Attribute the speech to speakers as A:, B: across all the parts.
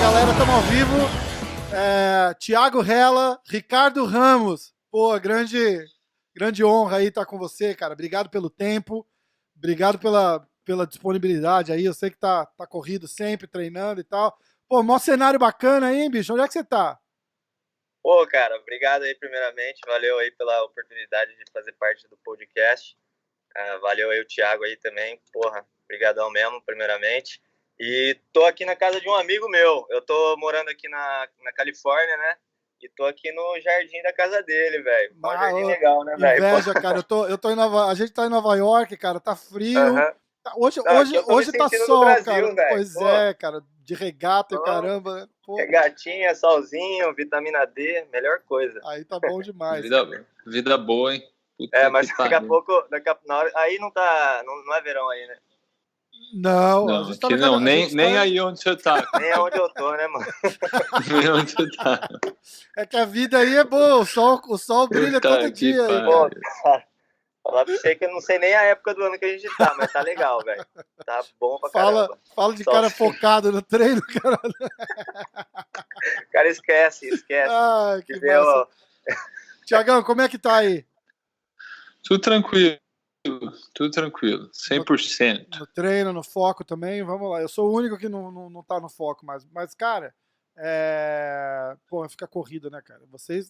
A: Galera, estamos ao vivo. Thiago Rella, Ricardo Ramos. Pô, grande honra aí estar com você, cara. Obrigado pelo tempo, obrigado pela disponibilidade aí. Eu sei que tá corrido sempre, treinando e tal. Pô, maior cenário bacana aí, hein, bicho? Onde é que você tá?
B: Pô, cara, obrigado aí primeiramente. Valeu aí pela oportunidade de fazer parte do podcast. Valeu aí o Thiago aí também. Porra, brigadão mesmo, primeiramente. E tô aqui na casa de um amigo meu. Eu tô morando aqui na Califórnia, né? E tô aqui no jardim da casa dele, velho. Um jardim legal, né, velho?
A: Inveja, cara. Eu tô a gente tá em Nova York, cara. Tá frio.
B: Uhum.
A: Hoje tá sol,
B: Brasil,
A: cara.
B: Véio.
A: Pois
B: Pô.
A: É, cara. De regata e o caramba. Pô.
B: Regatinha, solzinho, vitamina D, melhor coisa.
A: Aí tá bom demais.
C: Vida boa, hein? Puta
B: mas daqui a pouco, na hora, aí não é verão aí, né?
A: Não,
C: a gente aqui tá não, nem aí onde você tá.
B: Nem onde eu tô, né, mano?
C: Nem onde você tá.
A: É que a vida aí é boa, o sol brilha todo dia aí,
B: pô, cara. Falar pra você que eu não sei nem a época do ano que a gente tá, mas tá legal, velho. Tá bom pra caramba.
A: Fala de cara focado no treino, cara.
B: O cara esquece.
A: Ai, que massa. Tiagão, como é que tá aí?
C: Tudo tranquilo, 100%.
A: No treino, no foco também, vamos lá. Eu sou o único que não tá no foco mais. Mas, cara, fica corrido, né, cara? Vocês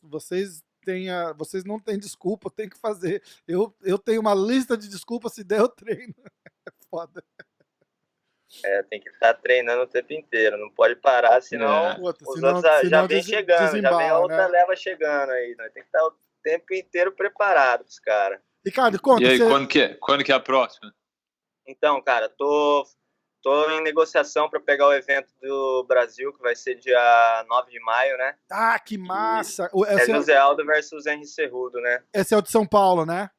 A: não têm desculpa, tem que fazer. Eu tenho uma lista de desculpas se der o treino. É foda.
B: Tem que estar treinando o tempo inteiro, não pode parar, senão os outros já vem chegando, já vem a outra leva chegando aí. Nós tem que estar o tempo inteiro preparado pros caras.
A: Ricardo, conta.
C: E aí, quando que é a próxima?
B: Então, cara, tô em negociação para pegar o evento do Brasil, que vai ser dia 9 de maio, né?
A: Ah, que massa!
B: José Aldo versus Henry Cerrudo, né?
A: Esse é o de São Paulo, né?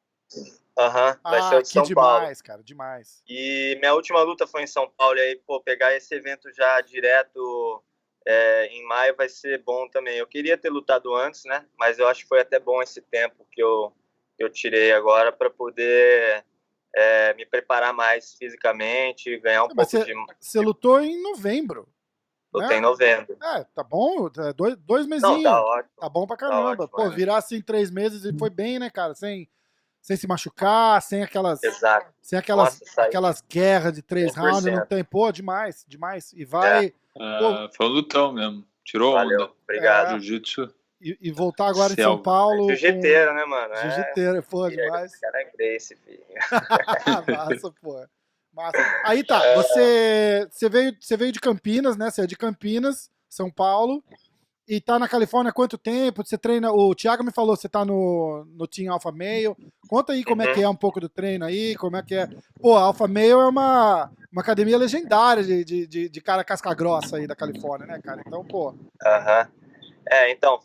B: Vai ser o de São Paulo.
A: Demais, cara, demais.
B: E minha última luta foi em São Paulo, e aí, pegar esse evento já direto em maio vai ser bom também. Eu queria ter lutado antes, né? Mas eu acho que foi até bom esse tempo que eu tirei agora para poder me preparar mais fisicamente, ganhar um pouco de...
A: Você lutou em novembro.
B: Lutei em novembro.
A: Tá bom, dois mesinhos.
B: Não, tá ótimo.
A: Tá bom pra caramba. Tá ótimo, virar assim 3 meses e foi bem, né, cara? Sem se machucar, sem aquelas...
B: Exato.
A: Sem aquelas guerras de 3 rounds, não tem... Pô, demais. E vai...
C: Foi um lutão mesmo. Tirou
B: Valeu,
C: onda.
B: Obrigado.
C: Jiu-jitsu.
A: E voltar agora em São Paulo...
B: Jiu-jiteiro, né, mano?
A: Jiu-jiteiro, pô, demais.
B: Esse cara é Grace, filho.
A: Massa, pô. Massa. Aí tá, você veio de Campinas, né? Você é de Campinas, São Paulo, e tá na Califórnia há quanto tempo? Você treina... O Thiago me falou, você tá no Team Alpha Male. Conta aí como é que é um pouco do treino aí, como é que é... Pô, a Alpha Male é uma academia legendária de cara casca grossa aí da Califórnia, né, cara? Então, pô...
B: Então,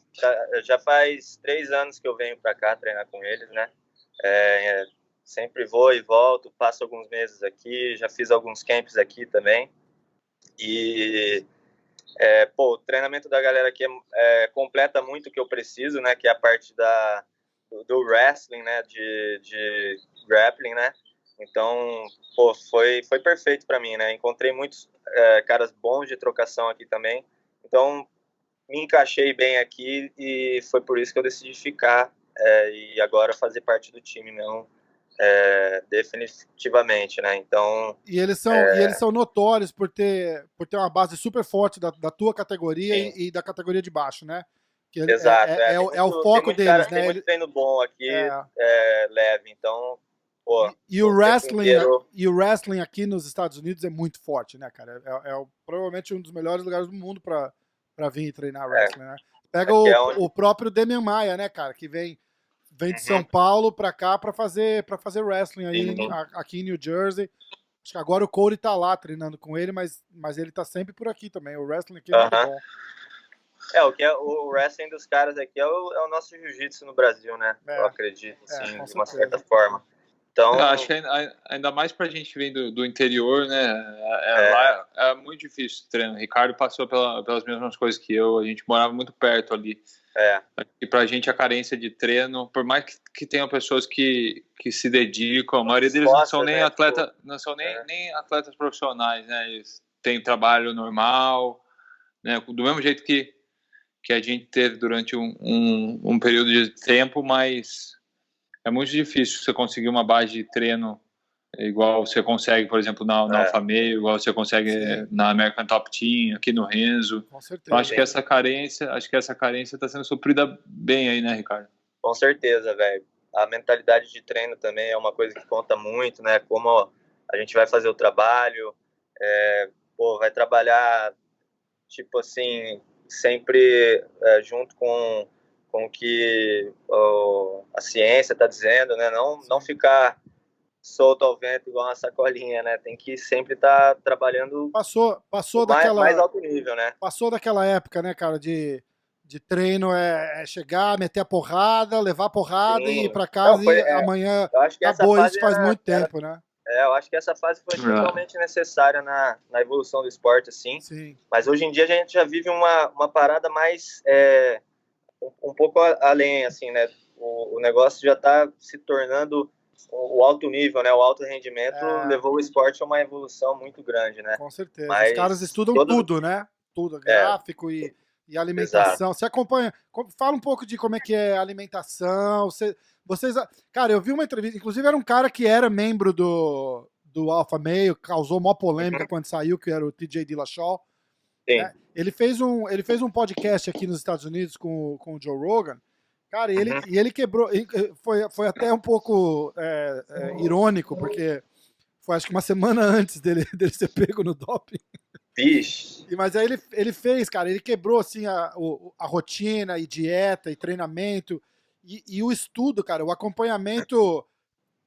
B: já faz 3 anos que eu venho pra cá treinar com eles, né? Sempre vou e volto, passo alguns meses aqui, já fiz alguns camps aqui também. E, o treinamento da galera aqui completa muito o que eu preciso, né? Que é a parte do wrestling, né? De grappling, né? Então, foi perfeito para mim, né? Encontrei muitos caras bons de trocação aqui também. Então, me encaixei bem aqui e foi por isso que eu decidi ficar e agora fazer parte do time mesmo, definitivamente, né? Então...
A: E eles são notórios por ter uma base super forte da tua categoria e da categoria de baixo, né? Que
B: Exato.
A: É o foco deles, né?
B: Tem muito treino bom aqui, leve, então...
A: E o wrestling aqui nos Estados Unidos é muito forte, né, cara? Provavelmente um dos melhores lugares do mundo para vir treinar wrestling, né? Pega o próprio Demian Maia, né, cara, que vem de São Paulo pra cá pra fazer wrestling aí aqui em New Jersey. Acho que agora o Cody tá lá treinando com ele, mas ele tá sempre por aqui também. O wrestling aqui é muito bom.
B: O wrestling dos caras aqui é o nosso jiu-jitsu no Brasil, né? Eu acredito, assim, de uma certa forma. Então,
C: eu acho que ainda mais pra gente que vem do interior, né? Lá é muito difícil o treino. O Ricardo passou pelas mesmas coisas que eu, a gente morava muito perto ali. E pra gente a carência de treino, por mais que tenham pessoas que se dedicam, a maioria deles não são nem atletas, não são nem atletas profissionais, né? Eles têm trabalho normal, né? Do mesmo jeito que a gente teve durante um período de tempo, mas é muito difícil você conseguir uma base de treino igual você consegue, por exemplo, na Alfa Meio, igual você consegue na American Top Team, aqui no Renzo.
A: Com certeza.
C: Então, acho que essa carência está sendo suprida bem aí, né, Ricardo?
B: Com certeza, velho. A mentalidade de treino também é uma coisa que conta muito, né? Como a gente vai fazer o trabalho, vai trabalhar, tipo assim, sempre junto com o que a ciência está dizendo, né? Não ficar solto ao vento igual uma sacolinha, né? Tem que sempre estar trabalhando
A: passou daquela
B: mais alto nível, né?
A: Passou daquela época, né, cara, de treino chegar, meter a porrada, levar a porrada e ir pra casa amanhã acabou. Isso faz muito tempo, né?
B: Eu acho que essa fase foi totalmente necessária na evolução do esporte, assim.
A: Sim.
B: Mas hoje em dia a gente já vive uma parada mais um pouco além, assim, né? O negócio já está se tornando o alto nível, né? O alto rendimento levou o esporte a uma evolução muito grande, né?
A: Com certeza.
B: Mas
A: os caras estudam tudo, né? Tudo, gráfico e alimentação. Exato. Você acompanha? Fala um pouco de como é que é a alimentação. Vocês, cara, eu vi uma entrevista, inclusive era um cara que era membro do Alfa Meio, causou maior polêmica quando saiu, que era o TJ Dillashaw.
B: Sim.
A: Né? Ele fez um podcast aqui nos Estados Unidos com o Joe Rogan. Cara, e ele quebrou. Foi até um pouco irônico, porque foi acho que uma semana antes dele ser pego no doping.
B: Vixe.
A: Mas aí ele fez, cara, ele quebrou assim a rotina e dieta e treinamento e o estudo, cara, o acompanhamento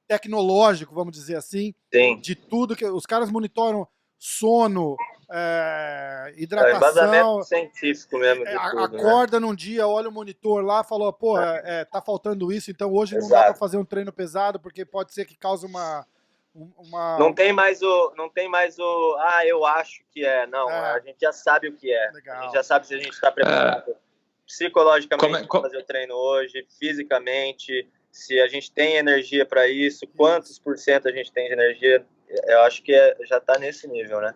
A: tecnológico, vamos dizer assim,
B: Sim.
A: de tudo que os caras monitoram sono, hidratação,
B: embasamento científico mesmo de tudo,
A: acorda num dia, olha o monitor lá, falou, pô, tá faltando isso, então hoje não dá pra fazer um treino pesado porque pode ser que cause uma...
B: Não tem mais o eu acho que não, a gente já sabe o que é. Legal. A gente já sabe se a gente está preparado psicologicamente para fazer o treino hoje, fisicamente, se a gente tem energia para isso, quantos por cento a gente tem de energia. Eu acho que já está nesse nível, né?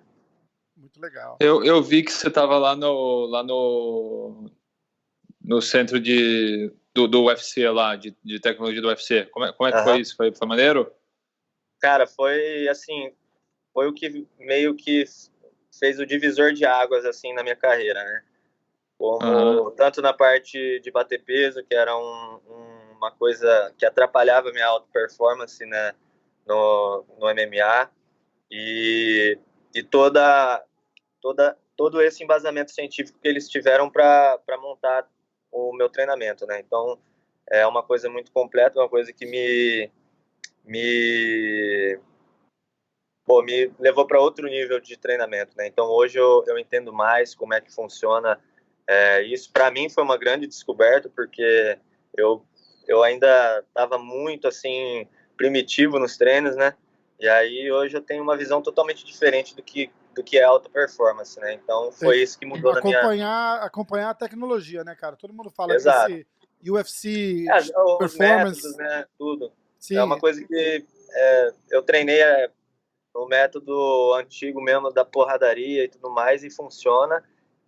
A: Muito legal.
C: Eu vi que você estava lá no centro do UFC lá, de tecnologia do UFC. Como é que foi isso? Foi maneiro?
B: Cara, foi assim, foi o que meio que fez o divisor de águas assim na minha carreira, né? Como tanto na parte de bater peso, que era uma coisa que atrapalhava a minha alta performance, né, no MMA, e todo esse embasamento científico que eles tiveram para montar o meu treinamento, né? Então é uma coisa muito completa, uma coisa que me levou para outro nível de treinamento, né? Então hoje eu entendo mais como é que funciona isso. Para mim foi uma grande descoberta, porque eu ainda estava muito assim primitivo nos treinos, né? E aí hoje eu tenho uma visão totalmente diferente do que é alta performance, né? Então foi isso que mudou na minha...
A: Acompanhar a tecnologia, né, cara? Todo mundo fala
B: Exato.
A: que esse UFC
B: os
A: performance...
B: métodos, né? Tudo.
A: Sim.
B: É uma coisa que eu treinei no método antigo mesmo da porradaria e tudo mais, e funciona.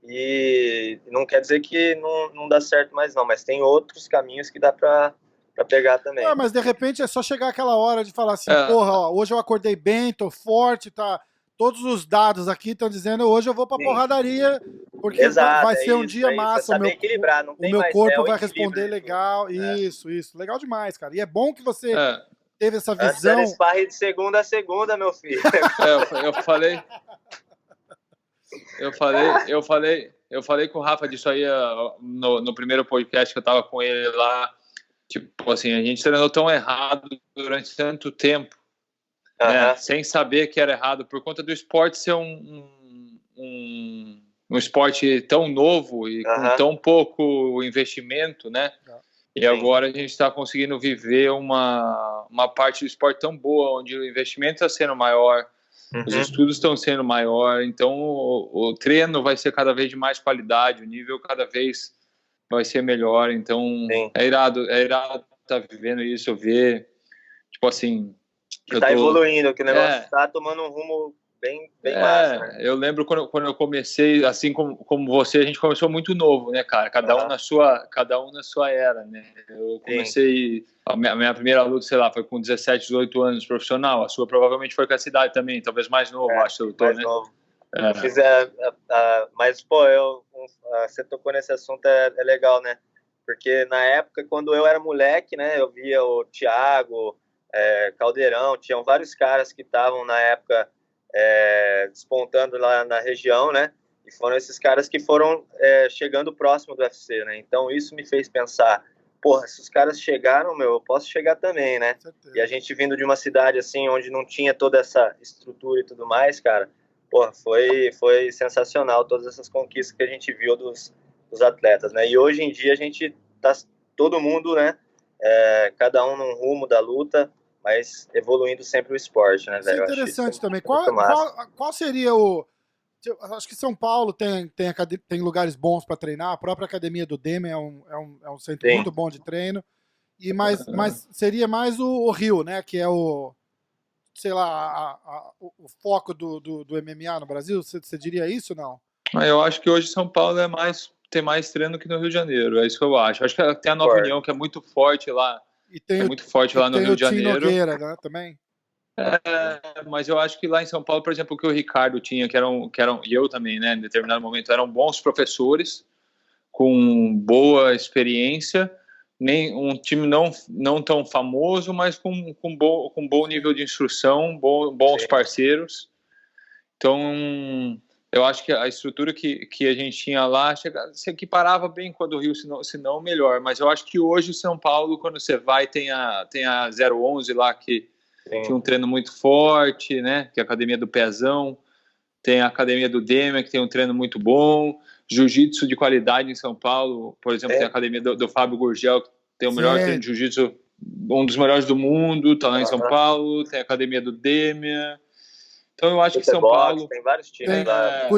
B: E não quer dizer que não dá certo mais não, mas tem outros caminhos que dá pra pegar também.
A: Mas de repente é só chegar aquela hora de falar assim, porra, ó, hoje eu acordei bem, tô forte, tá... Todos os dados aqui estão dizendo hoje eu vou pra porradaria, porque
B: Exato,
A: vai ser um dia massa.
B: Equilibrar, não tem
A: o meu
B: mais,
A: corpo vai responder legal. Isso. Legal demais, cara. E é bom que você teve essa visão.
B: Antes era sparring de segunda a segunda, meu filho.
C: Eu falei com o Rafa disso aí no primeiro podcast que eu tava com ele lá. Tipo assim, a gente treinou tão errado durante tanto tempo. Né, sem saber que era errado, por conta do esporte ser um esporte tão novo e com tão pouco investimento, né? E agora a gente está conseguindo viver uma parte do esporte tão boa, onde o investimento está sendo maior, os estudos estão sendo maior, então o treino vai ser cada vez de mais qualidade, o nível cada vez vai ser melhor, então é irado estar vivendo isso, ver, tipo assim...
B: Que tá evoluindo, que o negócio tá tomando um rumo bem massa, né?
C: Eu lembro quando eu comecei, assim como você, a gente começou muito novo, né, cara? Cada um na sua era, né? Eu comecei, a minha primeira luta, sei lá, foi com 17, 18 anos profissional. A sua provavelmente foi com essa idade também, talvez mais novo, acho que eu tô,
B: mais
C: né?
B: Novo. Eu fiz mas, pô, você tocou nesse assunto, é legal, né? Porque na época, quando eu era moleque, né, eu via o Thiago, Caldeirão, tinham vários caras que estavam na época despontando lá na região, né? E foram esses caras que foram chegando próximo do UFC, né? Então isso me fez pensar, porra, se os caras chegaram, eu posso chegar também, né? E a gente vindo de uma cidade assim, onde não tinha toda essa estrutura e tudo mais, cara, porra, foi sensacional todas essas conquistas que a gente viu dos atletas, né? E hoje em dia a gente tá todo mundo, né? Cada um num rumo da luta, mas evoluindo sempre o esporte, né, velho?
A: Isso é interessante também. Qual seria o... Acho que São Paulo tem lugares bons para treinar. A própria academia do Demian é um centro muito bom de treino. Mas seria mais o Rio, né? Que é o... sei lá, o foco do MMA no Brasil. Você diria isso, não?
C: Eu acho que hoje São Paulo tem mais treino que no Rio de Janeiro. É isso que eu acho. Acho que tem a Nova União, que é muito forte lá. Muito forte lá no Rio de Janeiro.
A: Tem o Tim Nogueira, né, também.
C: Mas eu acho que lá em São Paulo, por exemplo, o que o Ricardo tinha, que eram e eu também, né, em determinado momento, eram bons professores, com boa experiência, nem um time não tão famoso, mas com bom nível de instrução, bons parceiros. Então, eu acho que a estrutura que a gente tinha lá se equiparava bem com a do Rio, se não melhor. Mas eu acho que hoje o São Paulo, quando você vai, tem a 011 lá, que tinha um treino muito forte, né? Que é a academia do Pezão. Tem a academia do Demian, que tem um treino muito bom. Jiu-jitsu de qualidade em São Paulo. Por exemplo, tem a academia do Fábio Gurgel, que tem o melhor treino de jiu-jitsu, um dos melhores do mundo, tá lá em São Paulo. Tem a academia do Demian. Então eu acho que São Paulo...
B: Tem vários times lá.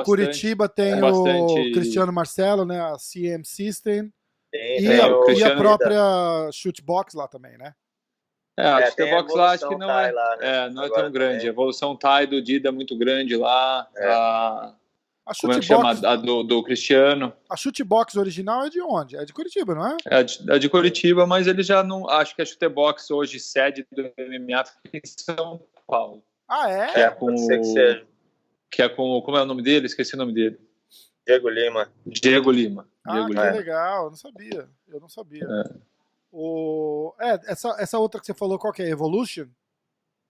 A: Curitiba tem o Cristiano Marcelo, né? A CM System. E a própria Shootbox lá também, né?
C: A Shootbox lá acho que não não é tão grande. Também. A Evolução Thai do Dida é muito grande lá. Como é que chama? A do Cristiano.
A: A Shootbox original é de onde? É de Curitiba, não é?
C: É de Curitiba, mas ele já não... Acho que a Shootbox hoje, sede do MMA, fica em São Paulo.
A: Ah, é?
C: Que é com... Como é o nome dele? Esqueci o nome dele.
B: Diego Lima.
A: Que legal. Eu não sabia. Essa outra que você falou, qual que é? Evolution?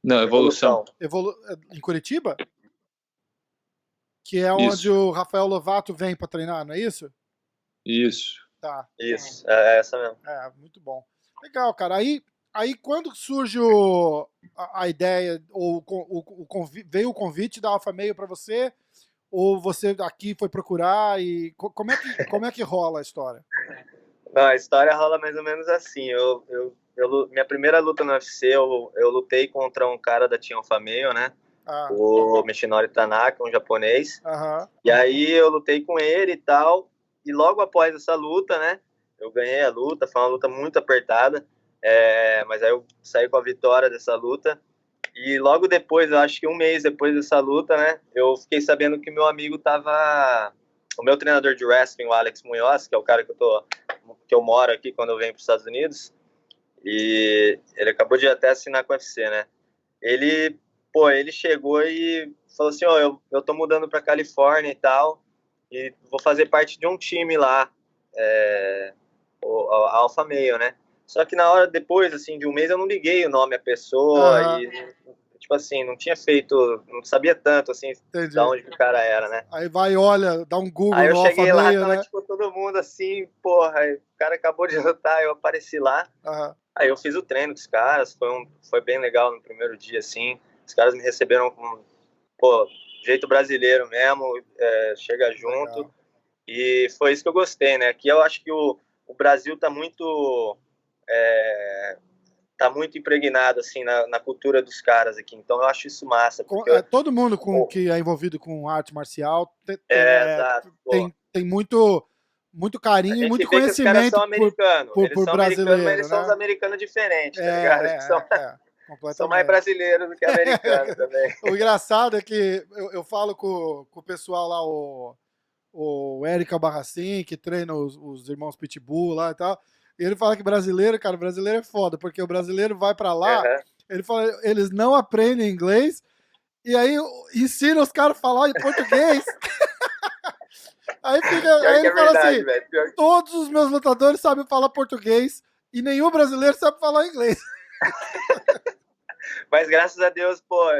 C: Não, Evolução.
A: Em Curitiba? Que é onde o Rafael Lovato vem para treinar, não é isso?
C: Isso.
A: Tá.
B: Isso, é essa mesmo.
A: Muito bom. Legal, cara. Aí quando surge a ideia, ou veio o convite da Alpha Meio para você, ou você aqui foi procurar, e como é que rola a história?
B: Não, a história rola mais ou menos assim. Minha primeira luta no UFC, eu lutei contra um cara da Team Alpha Meio, né? O Michinori Tanaka, um japonês. E aí eu lutei com ele e tal. E logo após essa luta, né? Eu ganhei a luta, foi uma luta muito apertada. Mas aí eu saí com a vitória dessa luta. E logo depois, eu acho que um mês depois dessa luta, né? Eu fiquei sabendo que meu amigo tava... O meu treinador de wrestling, o Alex Munhoz, que é o cara que eu moro aqui quando eu venho para os Estados Unidos. E ele acabou de até assinar com o UFC, né? Ele chegou e falou assim, eu tô mudando pra Califórnia e tal, e vou fazer parte de um time lá, a Alpha Meio, né? Só que na hora depois, assim, de um mês, eu não liguei o nome à pessoa e, tipo assim, não tinha feito, não sabia tanto, assim, de onde o cara era, né?
A: Aí olha, dá um Google
B: no Alpha Meio, né? Aí eu cheguei lá, tava,
A: né?
B: tipo, todo mundo assim, porra, aí, o cara acabou de lutar, eu apareci lá. Aí eu fiz o treino com os caras, foi bem legal no primeiro dia, assim. Os caras me receberam com, jeito brasileiro mesmo, chega junto. Legal. E foi isso que eu gostei, né? Aqui eu acho que o o Brasil tá muito impregnado assim na cultura dos caras aqui, então eu acho isso massa. Porque
A: todo mundo que é envolvido com arte marcial tem muito carinho e muito conhecimento por brasileiro,
B: mas eles são os americanos diferentes, tá ligado? São mais brasileiros do que americanos também.
A: O engraçado é que eu falo com o pessoal lá, o Eric Albarracin, que treina os irmãos Pitbull lá e tal. E ele fala que brasileiro é foda, porque o brasileiro vai pra lá, ele fala, eles não aprendem inglês, e aí ensina os caras a falar em português. Aí ele fala assim, todos os meus lutadores sabem falar português, e nenhum brasileiro sabe falar inglês.
B: Mas graças a Deus, pô,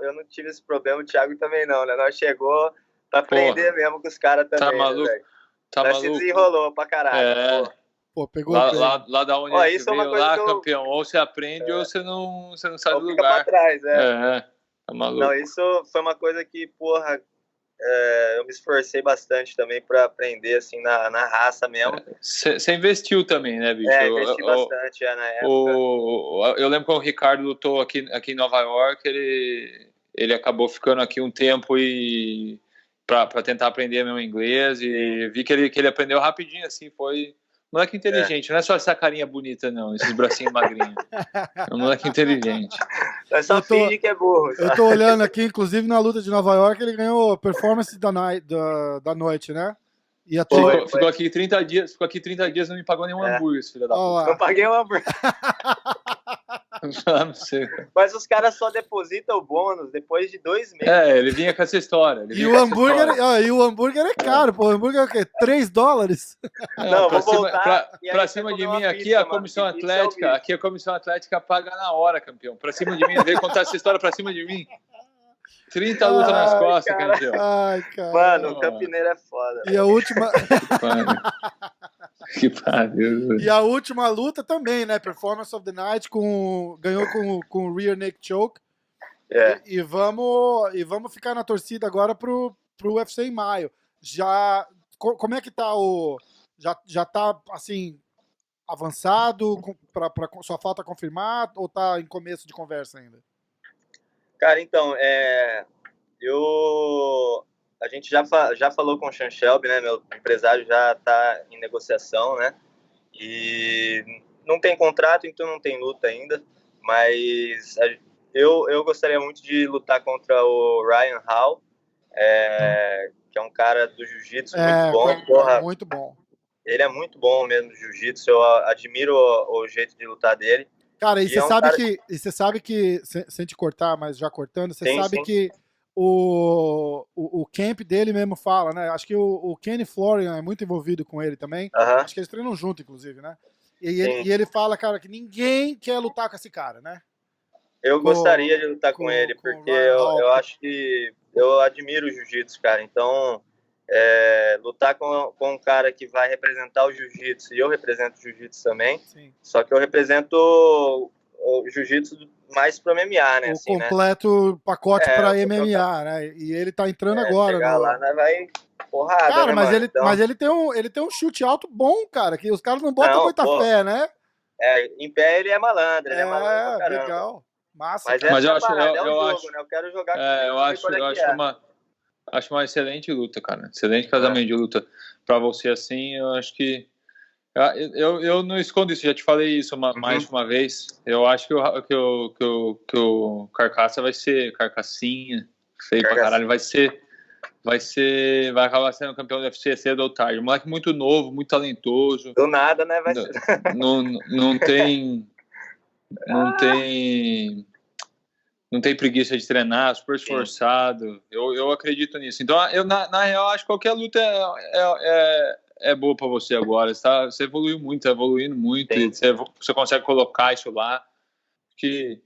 B: eu não tive esse problema, o Thiago também não, né? Nós chegou pra aprender mesmo com os caras também.
C: Tá maluco?
B: Né,
C: tá
B: nós
C: maluco?
B: Se desenrolou pra caralho.
A: Pô, pegou
C: lá da onde a gente veio lá, campeão. Ou você aprende ou você não sai do lugar.
B: Fica pra trás,
C: tá maluco.
B: Não, isso foi uma coisa que, porra, eu me esforcei bastante também pra aprender, assim, na raça mesmo.
C: Você investiu também, né, bicho?
B: Investi bastante, na época.
C: Eu lembro quando o Ricardo lutou aqui em Nova York, ele acabou ficando aqui um tempo pra tentar aprender meu inglês, e vi que ele aprendeu rapidinho, assim, foi... Moleque inteligente, não é só essa carinha bonita, não, esses bracinhos magrinhos. É um moleque inteligente.
B: É só finge que é burro.
A: Eu tô olhando aqui, inclusive na luta de Nova York, ele ganhou performance da noite, né?
C: Ficou aqui 30 dias, não me pagou nenhum hambúrguer, filho da puta.
B: Não paguei um hambúrguer.
C: Não sei.
B: Mas os caras só depositam o bônus depois de 2 meses.
C: Ele vinha com essa história.
A: E o hambúrguer é caro, pô. O hambúrguer é o quê? $3?
B: Não, vou voltar.
C: Pra cima de mim, aqui a Comissão Atlética, a Comissão Atlética paga na hora, campeão. Pra cima de mim, veio contar essa história pra cima de mim. 30 lutas nas costas, campeão.
A: Ai, cara.
B: Mano, o Campineiro é foda.
A: E a última...
C: Que pariu.
A: E a última luta também, né? Performance of the Night, ganhou com o Rear Naked Choke. E vamos ficar na torcida agora pro UFC em maio. Como é que tá já tá, assim, avançado? Só falta confirmar ou tá em começo de conversa ainda?
B: Cara, então, a gente já falou com o Sean Shelby, né? Meu empresário já tá em negociação, né? E não tem contrato, então não tem luta ainda. Mas eu gostaria muito de lutar contra o Ryan Hall, que é um cara do jiu-jitsu muito bom. Porra,
A: muito bom.
B: Ele é muito bom mesmo no jiu-jitsu. Eu admiro o jeito de lutar dele.
A: Cara, você sabe que, sem te cortar, mas já cortando, você sabe que o camp dele mesmo fala, né? Acho que o Kenny Florian é muito envolvido com ele também. Acho que eles treinam junto, inclusive, né? E ele fala, cara, que ninguém quer lutar com esse cara, né?
B: Eu gostaria de lutar com ele, porque eu acho que eu admiro o jiu-jitsu, cara. Então, lutar com um cara que vai representar o jiu-jitsu, e eu represento o jiu-jitsu também,
A: sim.
B: Só que eu represento o jiu-jitsu mais pro MMA, né?
A: O completo pacote pra MMA, né? E ele tá entrando agora.
B: Chegar lá, né? Vai porrada,
A: cara,
B: né,
A: mas ele tem um chute alto bom, cara, que os caras não botam muita fé, né?
B: Em pé ele é malandro, ele é malandro pra caramba.
A: Legal. Massa.
B: Mas
C: eu acho,
B: né? Eu quero jogar com
C: acho uma excelente luta, cara. Excelente casamento de luta pra você, assim. Eu acho que eu não escondo isso, já te falei isso mais uma vez. Eu acho que o Carcaça vai ser Carcassinha, feio pra caralho, vai acabar sendo campeão do UFC cedo ou tarde. Um moleque muito novo, muito talentoso.
B: Do nada, né?
C: Não tem preguiça de treinar, super esforçado. Eu acredito nisso. Então, na real, acho que qualquer luta é boa pra você agora. Você evoluiu muito, tá evoluindo muito. E você consegue colocar isso lá. Que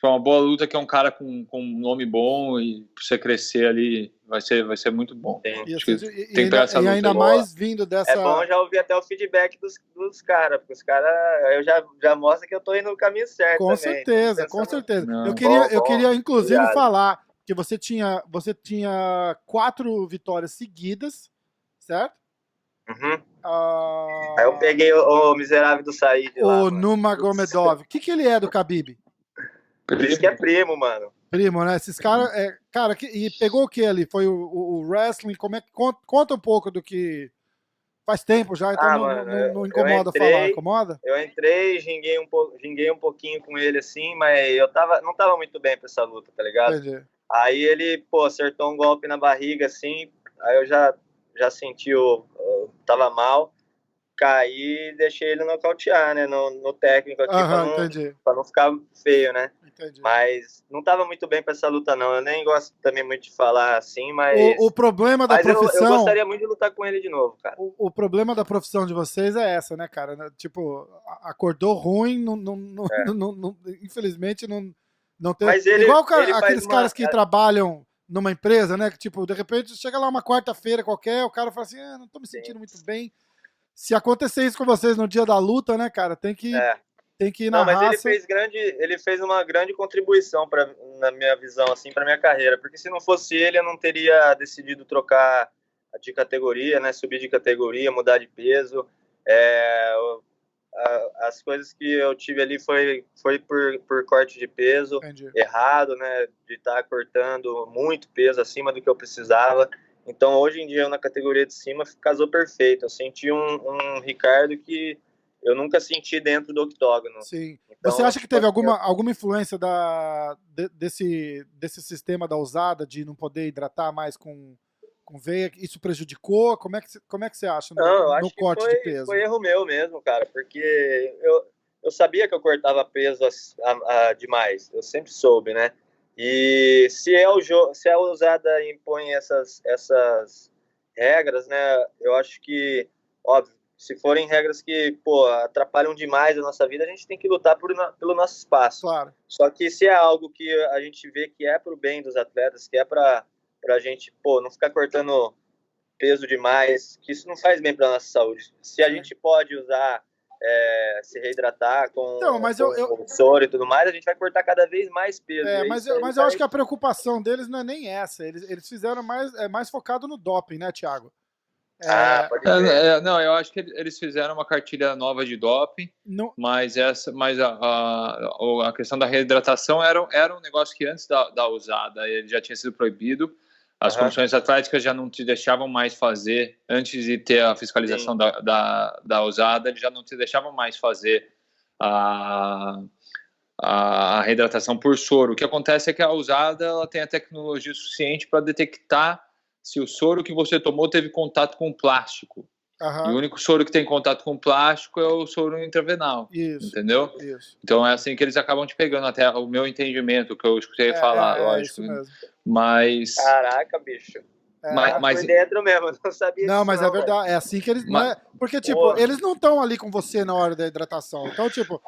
C: é uma boa luta, que é um cara com um nome bom, e pra você crescer ali vai ser muito bom.
A: E ainda mais vindo dessa...
B: É bom já ouvir até o feedback dos caras, porque os caras eu já mostro que eu tô indo no caminho certo.
A: Com
B: também.
A: certeza. Não. Eu queria inclusive falar que você tinha 4 vitórias seguidas, certo?
B: Uhum. Aí eu peguei o miserável do Said lá.
A: O Nurmagomedov. O que ele é do Khabib?
B: Diz que é primo, mano.
A: Primo, né? Esses caras... cara, e pegou o que ali? Foi o wrestling? Como é que... Conta um pouco do que... Faz tempo já, então não incomoda falar. Incomoda?
B: Eu entrei, ginguei um pouquinho com ele, assim, mas não tava muito bem pra essa luta, tá ligado?
A: Entendi.
B: Aí ele, acertou um golpe na barriga, assim, aí eu já senti tava mal, caí e deixei ele nocautear, né, no técnico aqui, pra não ficar feio, né? Entendi. Mas não tava muito bem pra essa luta, não. Eu nem gosto também muito de falar assim, mas...
A: O problema da profissão...
B: Eu gostaria muito de lutar com ele de novo, cara.
A: O problema da profissão de vocês é essa, né, cara? Tipo, acordou ruim, infelizmente não tem...
B: Mas ele,
A: igual aqueles caras que trabalham numa empresa, né? Que, tipo, de repente, chega lá uma quarta-feira qualquer, o cara fala assim, não tô me sentindo muito bem. Se acontecer isso com vocês no dia da luta, né, cara, tem que ir na raça.
B: Mas ele fez uma grande contribuição na minha visão, assim, pra minha carreira, porque se não fosse ele, eu não teria decidido trocar de categoria, né, subir de categoria, mudar de peso. As coisas que eu tive ali foi por corte de peso. Entendi. Errado, né, de estar cortando muito peso acima do que eu precisava. Então, hoje em dia, eu na categoria de cima, casou perfeito. Eu senti um Ricardo que eu nunca senti dentro do octógono.
A: Sim. Então, você acha que teve alguma influência desse sistema da usada, de não poder hidratar mais com veia? Isso prejudicou? Como é que você acha no corte de peso?
B: Foi erro meu mesmo, cara, porque eu sabia que eu cortava peso demais. Eu sempre soube, né? E se a usada impõe essas regras, né? Eu acho que, óbvio, se forem regras que, atrapalham demais a nossa vida, a gente tem que lutar pelo nosso espaço.
A: Claro.
B: Só que se é algo que a gente vê que é pro bem dos atletas, que é pra gente, não ficar cortando peso demais, que isso não faz bem pra nossa saúde. Se a gente pode usar, se reidratar com soro e tudo mais, a gente vai cortar cada vez mais peso.
A: Mas eu acho que a preocupação deles não é nem essa. Eles fizeram mais focado no doping, né, Thiago?
B: Pode ser.
C: Não, eu acho que eles fizeram uma cartilha nova de doping, mas a questão da reidratação era um negócio que antes da usada ele já tinha sido proibido. As comissões atléticas já não te deixavam mais fazer, antes de ter a fiscalização da usada, eles já não te deixavam mais fazer a reidratação por soro. O que acontece é que a usada ela tem a tecnologia suficiente para detectar se o soro que você tomou teve contato com plástico. E o único soro que tem contato com plástico é o soro intravenal. Isso, entendeu? Isso. Então é assim que eles acabam te pegando, até o meu entendimento, que eu escutei falar, lógico.
A: Isso mesmo.
C: Mas...
B: Caraca, bicho.
C: Mas
B: foi dentro mesmo, não sabia disso.
A: Não, mas é verdade, é assim que eles... Porque, tipo, eles não estão ali com você na hora da hidratação. Então, tipo,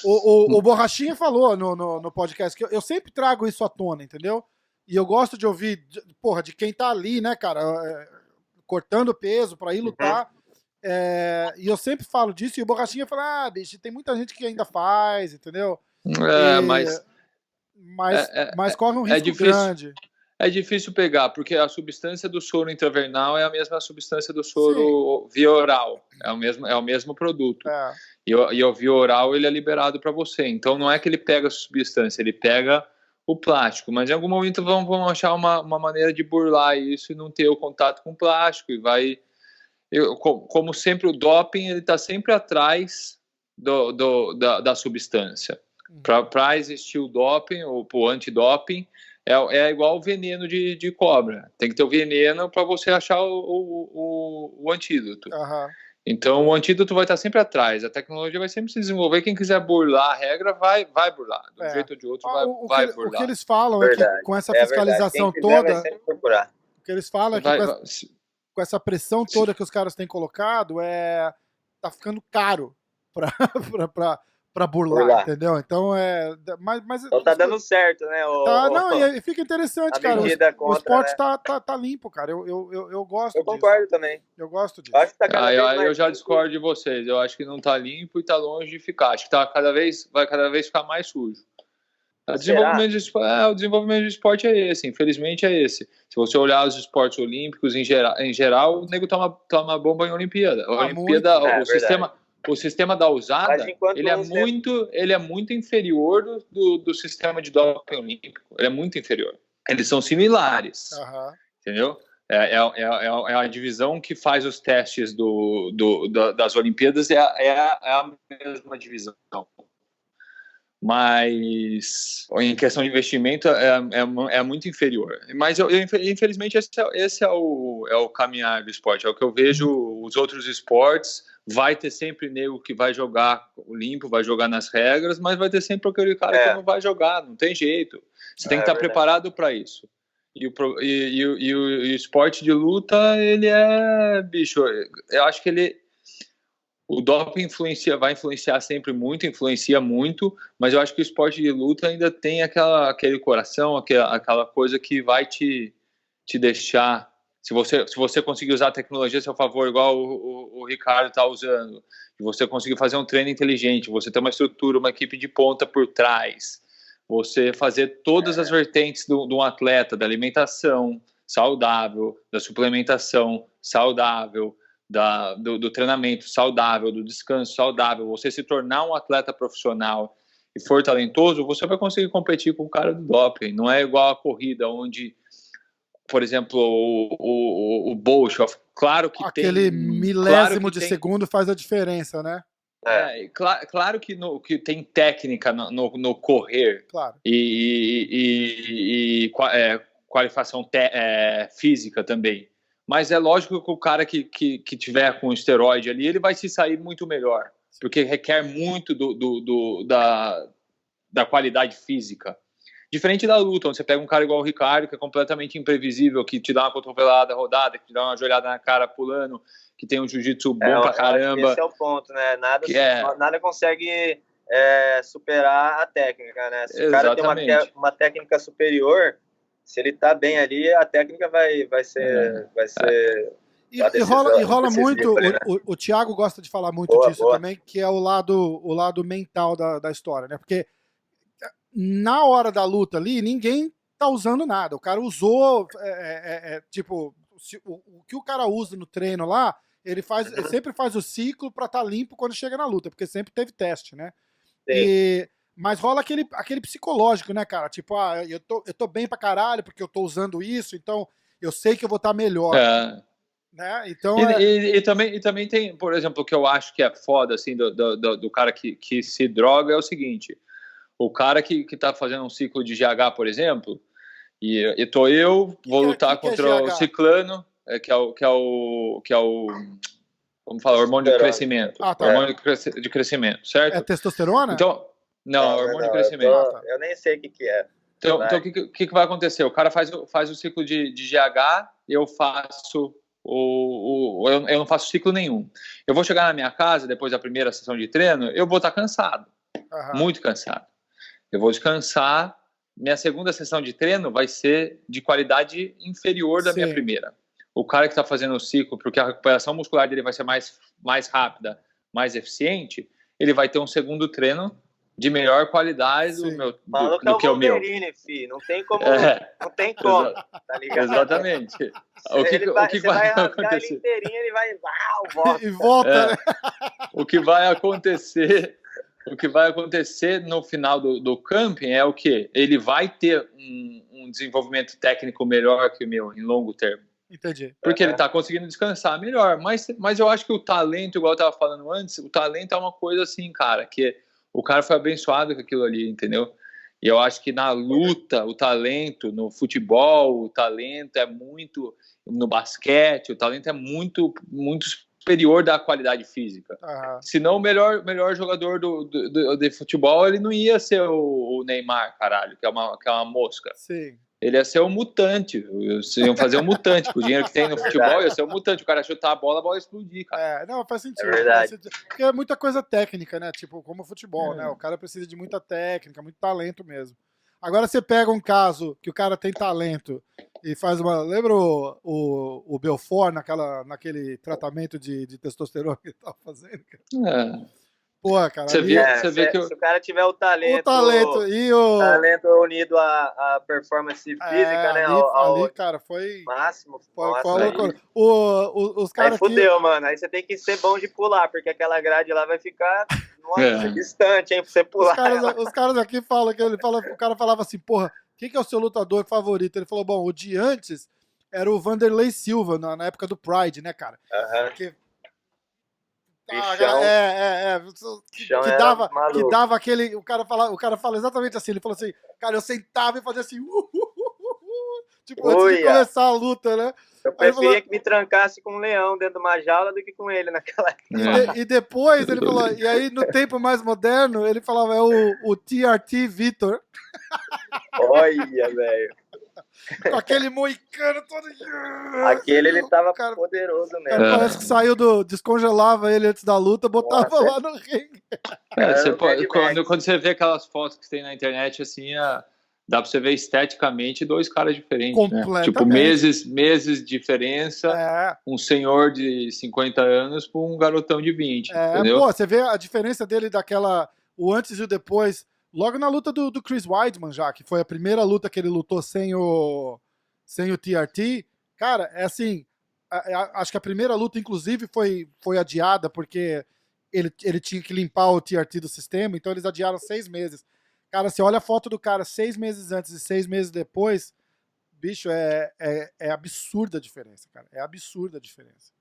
A: o Borrachinha falou no podcast, que eu sempre trago isso à tona, entendeu? E eu gosto de ouvir, de quem tá ali, né, cara, cortando peso pra ir lutar. E eu sempre falo disso, e o Borrachinha fala, bicho, tem muita gente que ainda faz, entendeu? Mas corre um risco grande.
C: É difícil pegar, porque a substância do soro intravernal é a mesma substância do soro via oral. É o mesmo produto. E o via oral ele é liberado para você. Então não é que ele pega a substância, ele pega o plástico. Mas em algum momento vão achar uma maneira de burlar isso e não ter o contato com o plástico. E vai... como sempre, o doping ele está sempre atrás da substância. Para existir o doping, ou o antidoping, é igual o veneno de cobra. Tem que ter o veneno para você achar o antídoto. Então, o antídoto vai estar sempre atrás. A tecnologia vai sempre se desenvolver. Quem quiser burlar a regra, vai burlar. De um jeito ou de outro, vai burlar.
A: O que eles falam é que com essa fiscalização toda... O que eles falam é que com essa pressão toda que os caras têm colocado, tá ficando caro pra burlar, entendeu? Então
B: então tá dando certo, né?
A: E fica interessante, cara. O esporte tá limpo, cara. Eu gosto disso.
B: Eu concordo também.
A: Eu gosto disso.
B: Acho que tá
C: eu já discordo de vocês. Eu acho que não tá limpo e tá longe de ficar. Acho que vai cada vez ficar mais sujo. O desenvolvimento do esporte é esse, infelizmente é esse. Se você olhar os esportes olímpicos em geral, o nego toma bomba em Olimpíada. A Olimpíada, o sistema da usada, ele é muito inferior do sistema de doping olímpico. Ele é muito inferior. Eles são similares, entendeu? É a divisão que faz os testes das Olimpíadas, é a mesma divisão. Mas em questão de investimento é muito inferior. Mas infelizmente esse é o caminhar do esporte. É o que eu vejo. Os outros esportes, vai ter sempre nego que vai jogar limpo, vai jogar nas regras, mas vai ter sempre aquele cara que não vai jogar, não tem jeito. Você tem que estar preparado para isso. E o esporte de luta, ele bicho, eu acho que o doping vai influenciar sempre muito, influencia muito, mas eu acho que o esporte de luta ainda tem aquele coração, aquela coisa que vai te deixar, se você conseguir usar a tecnologia a seu favor, igual o Ricardo está usando, e você conseguir fazer um treino inteligente, você ter uma estrutura, uma equipe de ponta por trás, você fazer todas as vertentes de um atleta, da alimentação saudável, da suplementação saudável, do treinamento saudável, do descanso saudável, você se tornar um atleta profissional e for talentoso, você vai conseguir competir com o cara do doping. Não é igual a corrida, onde, por exemplo, o Bolshoi, claro que
A: aquele milésimo de segundo faz a diferença, né?
C: Claro que tem técnica no correr,
A: claro.
C: e qualificação física também. Mas é lógico que o cara que tiver com esteroide ali, ele vai se sair muito melhor, porque requer muito da qualidade física. Diferente da luta, onde você pega um cara igual o Ricardo, que é completamente imprevisível, que te dá uma cotovelada rodada, que te dá uma joelhada na cara pulando, que tem um jiu-jitsu bom pra caramba.
B: Esse é o ponto, né? Nada consegue superar a técnica, né? Se o cara tem uma técnica superior, se ele tá bem ali, a técnica vai ser
A: e rola muito, o Thiago gosta de falar muito disso também, que é o lado mental da história, né? Porque na hora da luta ali, ninguém tá usando nada. O cara usou, tipo, o que o cara usa no treino lá, ele sempre faz o ciclo pra estar limpo quando chega na luta, porque sempre teve teste, né? Mas rola aquele psicológico, né, cara? Tipo, eu tô bem pra caralho porque eu tô usando isso, então eu sei que eu vou estar melhor. Né? Então,
C: e também tem, por exemplo, o que eu acho que é foda, assim, do cara que se droga é o seguinte: o cara que tá fazendo um ciclo de GH, por exemplo, e vou lutar contra o ciclano, que é o vamos falar, hormônio de crescimento.
A: Tá.
C: Hormônio de crescimento, certo?
A: É testosterona?
C: Então, não, hormônio de crescimento.
B: Eu nem sei o que é.
C: Então o que vai acontecer? O cara faz o ciclo de GH, eu faço eu não faço ciclo nenhum. Eu vou chegar na minha casa, depois da primeira sessão de treino, eu vou estar cansado. Muito cansado. Eu vou descansar. Minha segunda sessão de treino vai ser de qualidade inferior da minha primeira. O cara que está fazendo o ciclo, porque a recuperação muscular dele vai ser mais rápida, mais eficiente, ele vai ter um segundo treino de melhor qualidade do que o meu.
B: Filho. Não tem como, não tem como, tá ligado?
C: Exatamente. O que vai acontecer?
B: Ele inteirinho, ele vai volta.
A: E volta, né?
C: O que vai acontecer no final do camping é o quê? Ele vai ter um desenvolvimento técnico melhor que o meu em longo termo.
A: Entendi.
C: Porque ele está conseguindo descansar melhor. Mas eu acho que o talento, igual eu estava falando antes, o talento é uma coisa assim, cara, que o cara foi abençoado com aquilo ali, entendeu? E eu acho que na luta, o talento, no futebol, o talento é muito... No basquete, o talento é muito, muito superior da qualidade física. Senão o melhor jogador de futebol, ele não ia ser o Neymar, caralho, que é uma mosca.
A: Sim.
C: Ele ia ser um mutante. Eles iam fazer um mutante. Com o dinheiro que tem no futebol, ia ser um mutante. O cara chutar a bola vai explodir, cara.
A: Não, faz sentido.
B: É verdade.
A: Porque é muita coisa técnica, né? Tipo, como o futebol, né? O cara precisa de muita técnica, muito talento mesmo. Agora você pega um caso que o cara tem talento e faz uma... Lembra o Belfort naquele tratamento de testosterona que ele tava fazendo? Porra, cara.
C: Você vê que
B: se o cara tiver o talento unido à performance física, né?
A: Ali, cara, foi
B: máximo.
A: Foi
B: Nossa,
A: loucura. Os caras
B: aqui... fudeu, mano. Aí você tem que ser bom de pular, porque aquela grade lá vai ficar distante, hein, pra você pular.
A: Os caras aqui falam que o cara falava assim, porra, quem que é o seu lutador favorito? Ele falou, bom, o de antes era o Vanderlei Silva, na época do Pride, né, cara? Porque que dava aquele. O cara fala exatamente assim. Ele falou assim, cara, eu sentava e fazia assim. Tipo, antes de começar a luta, né?
B: Eu preferia que me trancasse com um leão dentro de uma jaula do que com ele naquela.
A: E depois ele falou, e aí no tempo mais moderno, ele falava, é o TRT Vitor.
B: Olha, velho.
A: Com aquele moicano todo.
B: Aquele ele tava poderoso mesmo.
A: Cara, parece que saiu descongelava ele antes da luta, botava lá no ringue.
C: Quando você vê aquelas fotos que tem na internet, assim, dá pra você ver esteticamente dois caras diferentes, né? Tipo, meses de diferença, um senhor de 50 anos com um garotão de 20, entendeu?
A: Pô, você vê a diferença dele o antes e o depois, logo na luta do Chris Weidman já, que foi a primeira luta que ele lutou sem o TRT. Cara, é assim, acho que a primeira luta, inclusive, foi adiada, porque ele tinha que limpar o TRT do sistema, então eles adiaram 6 meses. Cara, você olha a foto do cara 6 meses antes e 6 meses depois, bicho, é absurda a diferença, cara. É absurda a diferença.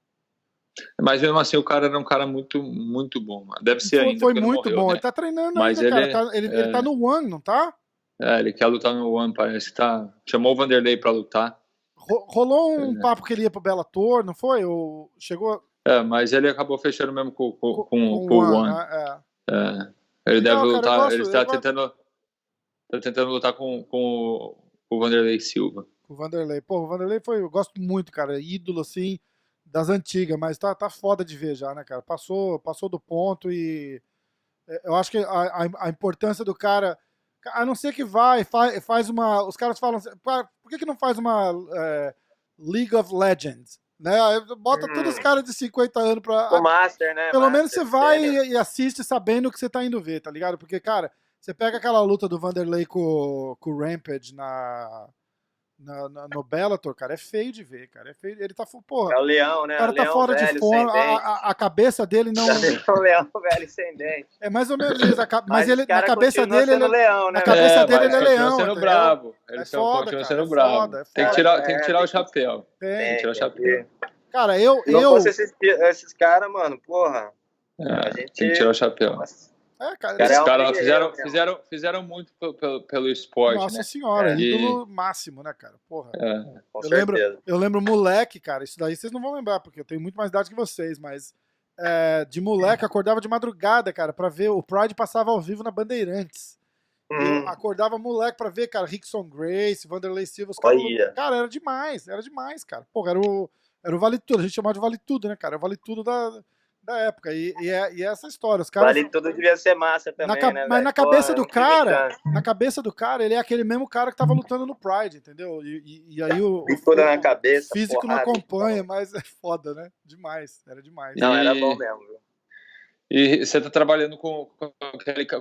C: Mas mesmo assim, o cara era um cara muito, muito bom. Deve ser ainda.
A: Foi muito bom. Né? Ele tá treinando
C: mas
A: ainda, cara. Ele tá no One, não tá?
C: Ele quer lutar no One, parece que tá. Chamou o Vanderlei pra lutar.
A: Rolou um papo que ele ia pro Bellator, não foi? Ou chegou...
C: mas ele acabou fechando mesmo com o One. Ele deve lutar. Cara, ele está tentando lutar com o Vanderlei Silva.
A: O Vanderlei. Pô, o Vanderlei eu gosto muito, cara. Ídolo, assim, das antigas, mas tá foda de ver já, né, cara? Passou do ponto e eu acho que a importância do cara, a não ser que faz uma... Os caras falam assim, por que não faz uma League of Legends? Né? Bota todos os caras de 50 anos pra...
B: O Master, né?
A: Pelo menos você vai e assiste sabendo o que você tá indo ver, tá ligado? Porque, cara, você pega aquela luta do Vanderlei com o Rampage no Bellator, cara, é feio de ver, cara. É feio. Ele tá... Porra,
B: é o leão, né?
A: O cara tá fora de forma. A cabeça dele não...
B: É o leão velho sem dente.
A: É mais ou menos isso. Mas ele, na cabeça dele... Ele,
B: leão, né?
A: Na cabeça dele ele é leão.
C: Sendo bravo. Ele continua sendo bravo. Tem que tirar o chapéu. Tem que tirar o chapéu.
A: Cara,
B: fosse esses caras, mano, porra.
C: Tem que tirar o chapéu.
A: Cara,
C: esses caras fizeram muito pelo esporte.
A: Nossa senhora, ídolo máximo, né, cara? Porra. Eu lembro moleque, cara. Isso daí vocês não vão lembrar, porque eu tenho muito mais idade que vocês, mas de moleque acordava de madrugada, cara, pra ver. O Pride passava ao vivo na Bandeirantes. Eu acordava moleque pra ver, cara, Rickson Grace, Vanderlei Silva. Cara, era demais, cara. Porra, era o Vale Tudo. A gente chamava de Vale Tudo, né, cara? O Vale Tudo da época. E essa história. Os caras,
B: Vale Tudo devia ser massa também, né?
A: Mas na cabeça do cara, ele é aquele mesmo cara que tava lutando no Pride, entendeu? E aí o físico não acompanha, mas é foda, né? Demais. Era demais.
B: Não, era bom mesmo, viu?
C: E você tá trabalhando com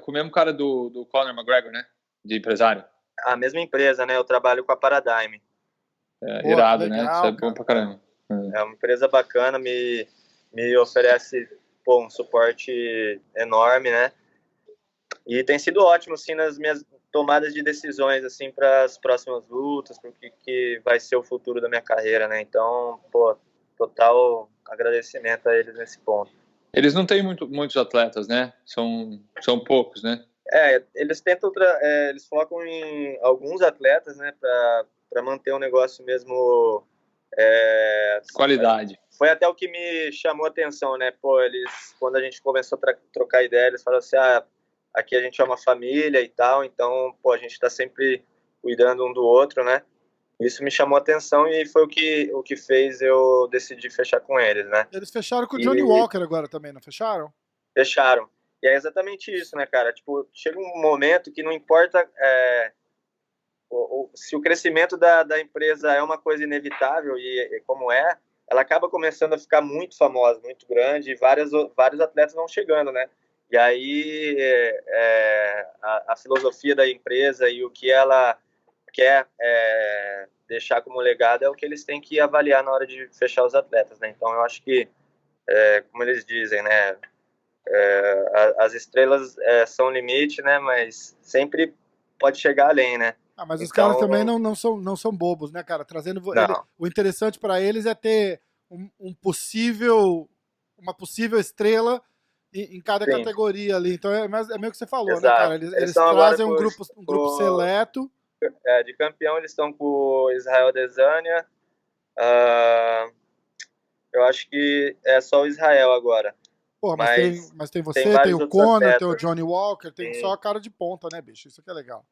C: o mesmo cara do Conor McGregor, né? De empresário.
B: A mesma empresa, né? Eu trabalho com a Paradigm.
C: Irado, legal, né? Isso é bom pra caramba.
B: É uma empresa bacana, me oferece um suporte enorme, né? E tem sido ótimo, assim, nas minhas tomadas de decisões, assim, para as próximas lutas, para o que vai ser o futuro da minha carreira, né? Então, total agradecimento a eles nesse ponto.
C: Eles não têm muitos atletas, né? São poucos, né?
B: Eles tentam, eles focam em alguns atletas, né? Para manter o negócio mesmo...
C: qualidade.
B: Foi até o que me chamou a atenção, né? Quando a gente começou a trocar ideia, eles falaram assim, aqui a gente é uma família e tal, então, a gente está sempre cuidando um do outro, né? Isso me chamou a atenção e foi o que fez eu decidir fechar com eles, né?
A: Eles fecharam com o Johnny Walker agora também, não fecharam?
B: Fecharam. E é exatamente isso, né, cara? Tipo, chega um momento que não importa se o crescimento da empresa é uma coisa inevitável, e como ela acaba começando a ficar muito famosa, muito grande, e vários atletas vão chegando, né? E aí a filosofia da empresa e o que ela quer deixar como legado é o que eles têm que avaliar na hora de fechar os atletas, né? Então eu acho que, como eles dizem, né, as estrelas são o limite, né, mas sempre pode chegar além, né?
A: Mas os caras também não são bobos, né, cara? Trazendo o interessante para eles é ter uma possível estrela em cada categoria ali. Então é meio que você falou,
B: exato,
A: né, cara? Eles trazem um grupo seleto.
B: De campeão eles estão com o Israel Adesanya. Eu acho que é só o Israel agora.
A: Porra, mas tem você, tem o Conor, tem o Johnny Walker, tem só a cara de ponta, né, bicho? Isso que é legal.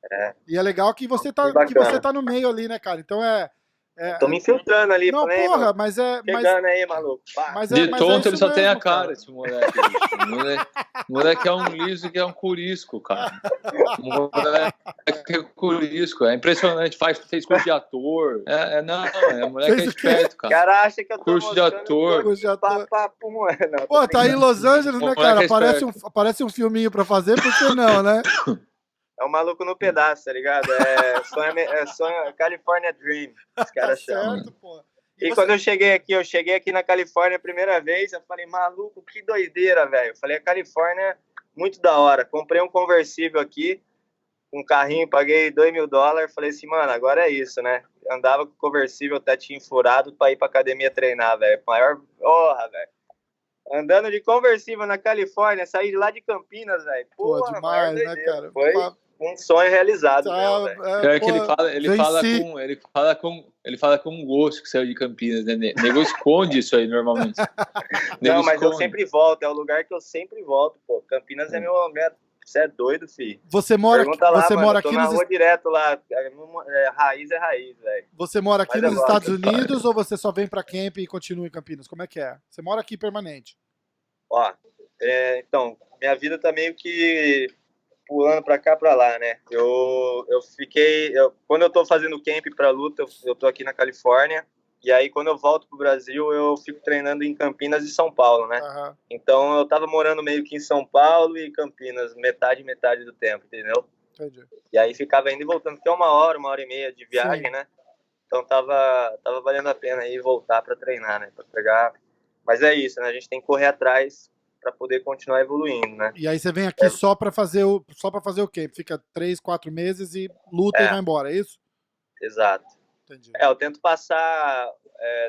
A: E é legal que você tá no meio ali, né, cara? Então
B: tô me infiltrando ali.
A: Não,
B: falei,
A: porra, mas é...
B: Chegando aí, maluco.
C: De tonto ele só tem a cara, esse moleque. O moleque é um liso que é um curisco, cara. O moleque é curisco. É impressionante. Fez curso de ator. O moleque é esperto, cara.
B: O cara acha que eu tô
C: curso de ator.
A: Pô, tá aí em Los Angeles, né, cara? Parece um filminho pra fazer, por que não, né?
B: É um maluco no pedaço, tá ligado? Sonho California Dream, os caras chamam.
A: Pô.
B: E quando eu cheguei aqui na Califórnia a primeira vez, eu falei, maluco, que doideira, velho. Eu falei, a Califórnia é muito da hora. Comprei um conversível aqui, um carrinho, paguei $2.000. Falei assim, mano, agora é isso, né? Andava com o conversível, tetinho furado, pra ir pra academia treinar, velho. Maior honra, velho. Andando de conversível na Califórnia, saí de lá de Campinas, velho.
A: Pô, demais, né, cara?
B: Foi um sonho realizado,
C: velho. Que ele fala com gosto que saiu de Campinas, né? Nego esconde isso aí normalmente.
B: Não, mas eu sempre volto, é o lugar que eu sempre volto, pô. Campinas é meu... Você é doido, filho.
A: Você mora aqui
B: na rua direto lá. Raiz, velho.
A: Você mora aqui nos Estados Unidos ou você só vem pra camp e continua em Campinas? Como é que é? Você mora aqui permanente?
B: Ó, então, minha vida tá meio que pulando pra cá, pra lá, né? Quando eu tô fazendo camp pra luta, eu tô aqui na Califórnia. E aí, quando eu volto pro Brasil, eu fico treinando em Campinas e São Paulo, né?
A: Uhum.
B: Então, eu tava morando meio que em São Paulo e Campinas, metade do tempo, entendeu?
A: Entendi.
B: E aí, ficava indo e voltando, porque é uma hora e meia de viagem, sim, né? Então, tava valendo a pena ir voltar pra treinar, né? Pra pegar... Mas é isso, né? A gente tem que correr atrás para poder continuar evoluindo, né?
A: E aí você vem aqui só para fazer o quê? Fica 3, 4 meses e luta e vai embora, é isso?
B: Exato.
A: Entendi.
B: Eu tento passar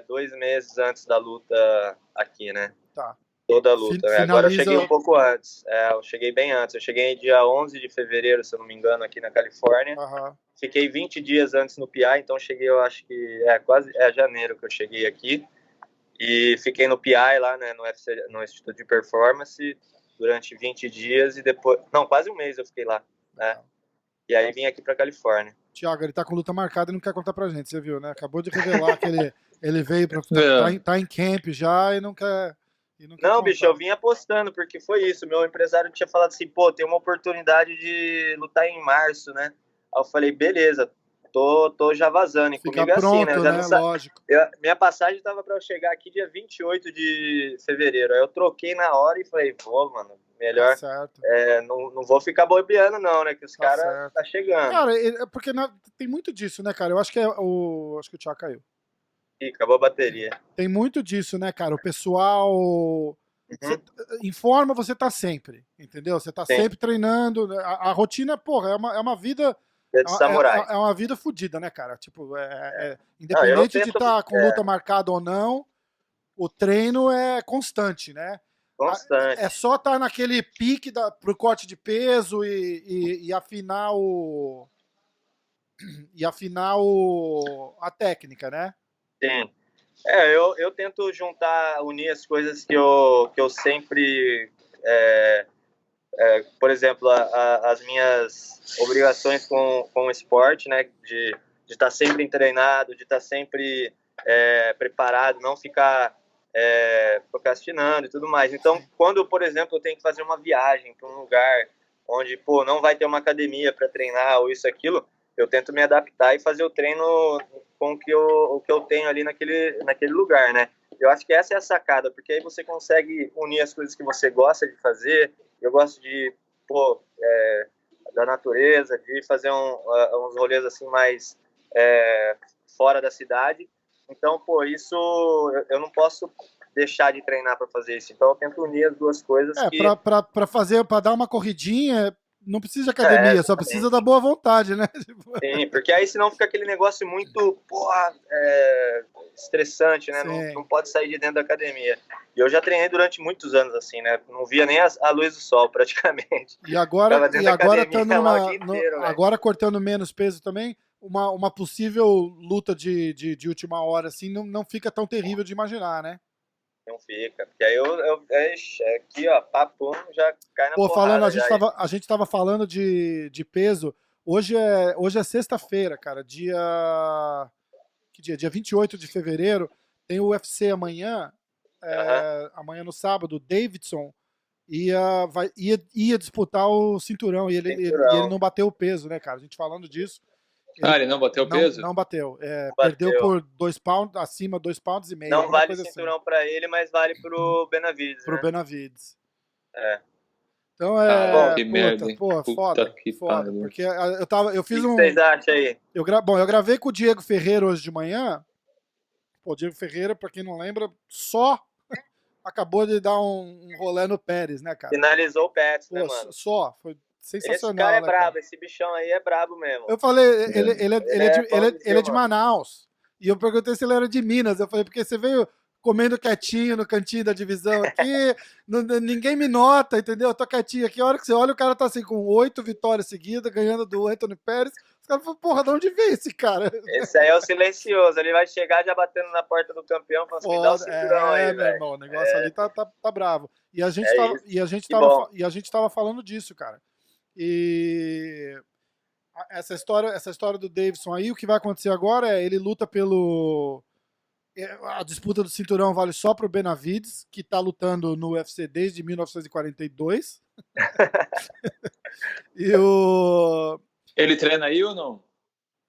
B: 2 meses antes da luta aqui, né?
A: Tá.
B: Toda a luta. Agora eu cheguei um pouco antes. Eu cheguei bem antes. Eu cheguei dia 11 de fevereiro, se eu não me engano, aqui na Califórnia.
A: Uhum.
B: Fiquei 20 dias antes no PI, então cheguei, eu acho que quase janeiro que eu cheguei aqui. E fiquei no PI lá, né, no Instituto de Performance durante 20 dias e depois... Não, quase um mês eu fiquei lá, né? E aí vim aqui pra Califórnia.
A: Thiago, ele tá com luta marcada e não quer contar pra gente, você viu, né? Acabou de revelar que ele veio pra... Tá em camp já e não quer...
B: Não, bicho, eu vim apostando, porque foi isso. Meu empresário tinha falado assim, pô, tem uma oportunidade de lutar em março, né? Aí eu falei, beleza, tô já vazando. E
A: fica
B: comigo
A: pronto,
B: assim, né?
A: Lógico.
B: Minha passagem tava pra eu chegar aqui dia 28 de fevereiro. Aí eu troquei na hora e falei, pô, mano, melhor.
A: Tá certo.
B: Não vou ficar bobeando, não, né? Que os caras tá chegando.
A: Cara, porque tem muito disso, né, cara? Eu acho que acho que o Thiago caiu.
B: Ih, acabou a bateria.
A: Tem muito disso, né, cara? O pessoal... informa, você tá sempre, entendeu? Você tá sempre treinando. A rotina, porra, é uma vida...
B: de samurai.
A: É uma vida fodida, né, cara? Tipo, independente de estar com luta marcada ou não, o treino é constante, né?
B: Constante.
A: É só estar naquele pique pro corte de peso e afinar a técnica, né?
B: Sim. Eu tento unir as coisas que eu sempre... por exemplo, as minhas obrigações com o esporte, né? De estar sempre treinado, de estar sempre preparado, não ficar procrastinando e tudo mais. Então, quando, por exemplo, eu tenho que fazer uma viagem para um lugar onde, pô, não vai ter uma academia para treinar ou isso, aquilo, eu tento me adaptar e fazer o treino com o que eu tenho ali naquele lugar, né? Eu acho que essa é a sacada, porque aí você consegue unir as coisas que você gosta de fazer eu gosto de, da natureza, de fazer uns rolês assim mais fora da cidade. Então, isso eu não posso deixar de treinar para fazer isso. Então, eu tento unir as duas coisas.
A: Para dar uma corridinha, não precisa de academia, só precisa da boa vontade, né?
B: Sim, porque aí senão fica aquele negócio muito estressante, né? Não pode sair de dentro da academia. E eu já treinei durante muitos anos assim, né? Não via nem a luz do sol praticamente.
A: E agora agora cortando menos peso também, uma possível luta de última hora assim não fica tão terrível de imaginar, né?
B: Não fica, porque aí aqui, ó, papum, já cai na porrada.
A: A gente tava falando de peso, hoje é sexta-feira, cara, dia 28 de fevereiro, tem o UFC amanhã, amanhã no sábado, Davidson ia disputar o cinturão, e ele não bateu o peso, né, cara, a gente falando disso.
C: Ele não bateu o peso?
A: Não bateu. Perdeu por 2 pounds, acima 2,5 pounds.
B: Não vale cinturão assim para ele, mas vale pro Benavides.
A: Pro Benavides. Então
C: que merda.
A: Foda. Porque eu fiz
B: O que vocês acham aí?
A: Eu gravei com o Diego Ferreira hoje de manhã. O Diego Ferreira, pra quem não lembra, só acabou de dar um rolê no Pérez, né, cara?
B: Finalizou o Pérez, né, mano?
A: Só. Foi sensacional.
B: Esse cara é brabo,
A: cara.
B: Esse bichão aí é brabo mesmo.
A: Eu falei, ele é de Manaus. E eu perguntei se ele era de Minas. Eu falei, porque você veio comendo quietinho no cantinho da divisão aqui, ninguém me nota, entendeu? Eu tô quietinho aqui. A hora que você olha, o cara tá assim com 8 vitórias seguidas, ganhando do Anthony Pérez. Os caras falam, porra, de onde veio esse cara?
B: Esse aí é o silencioso. Ele vai chegar já batendo na porta do campeão, falando assim, dá o cinturão aí,
A: meu irmão, o negócio ali tá bravo. E a gente tava falando disso, cara. E essa história do Davidson aí, o que vai acontecer agora é ele luta a disputa do cinturão vale só pro Benavides, que tá lutando no UFC desde 1942.
C: Ele treina aí ou não?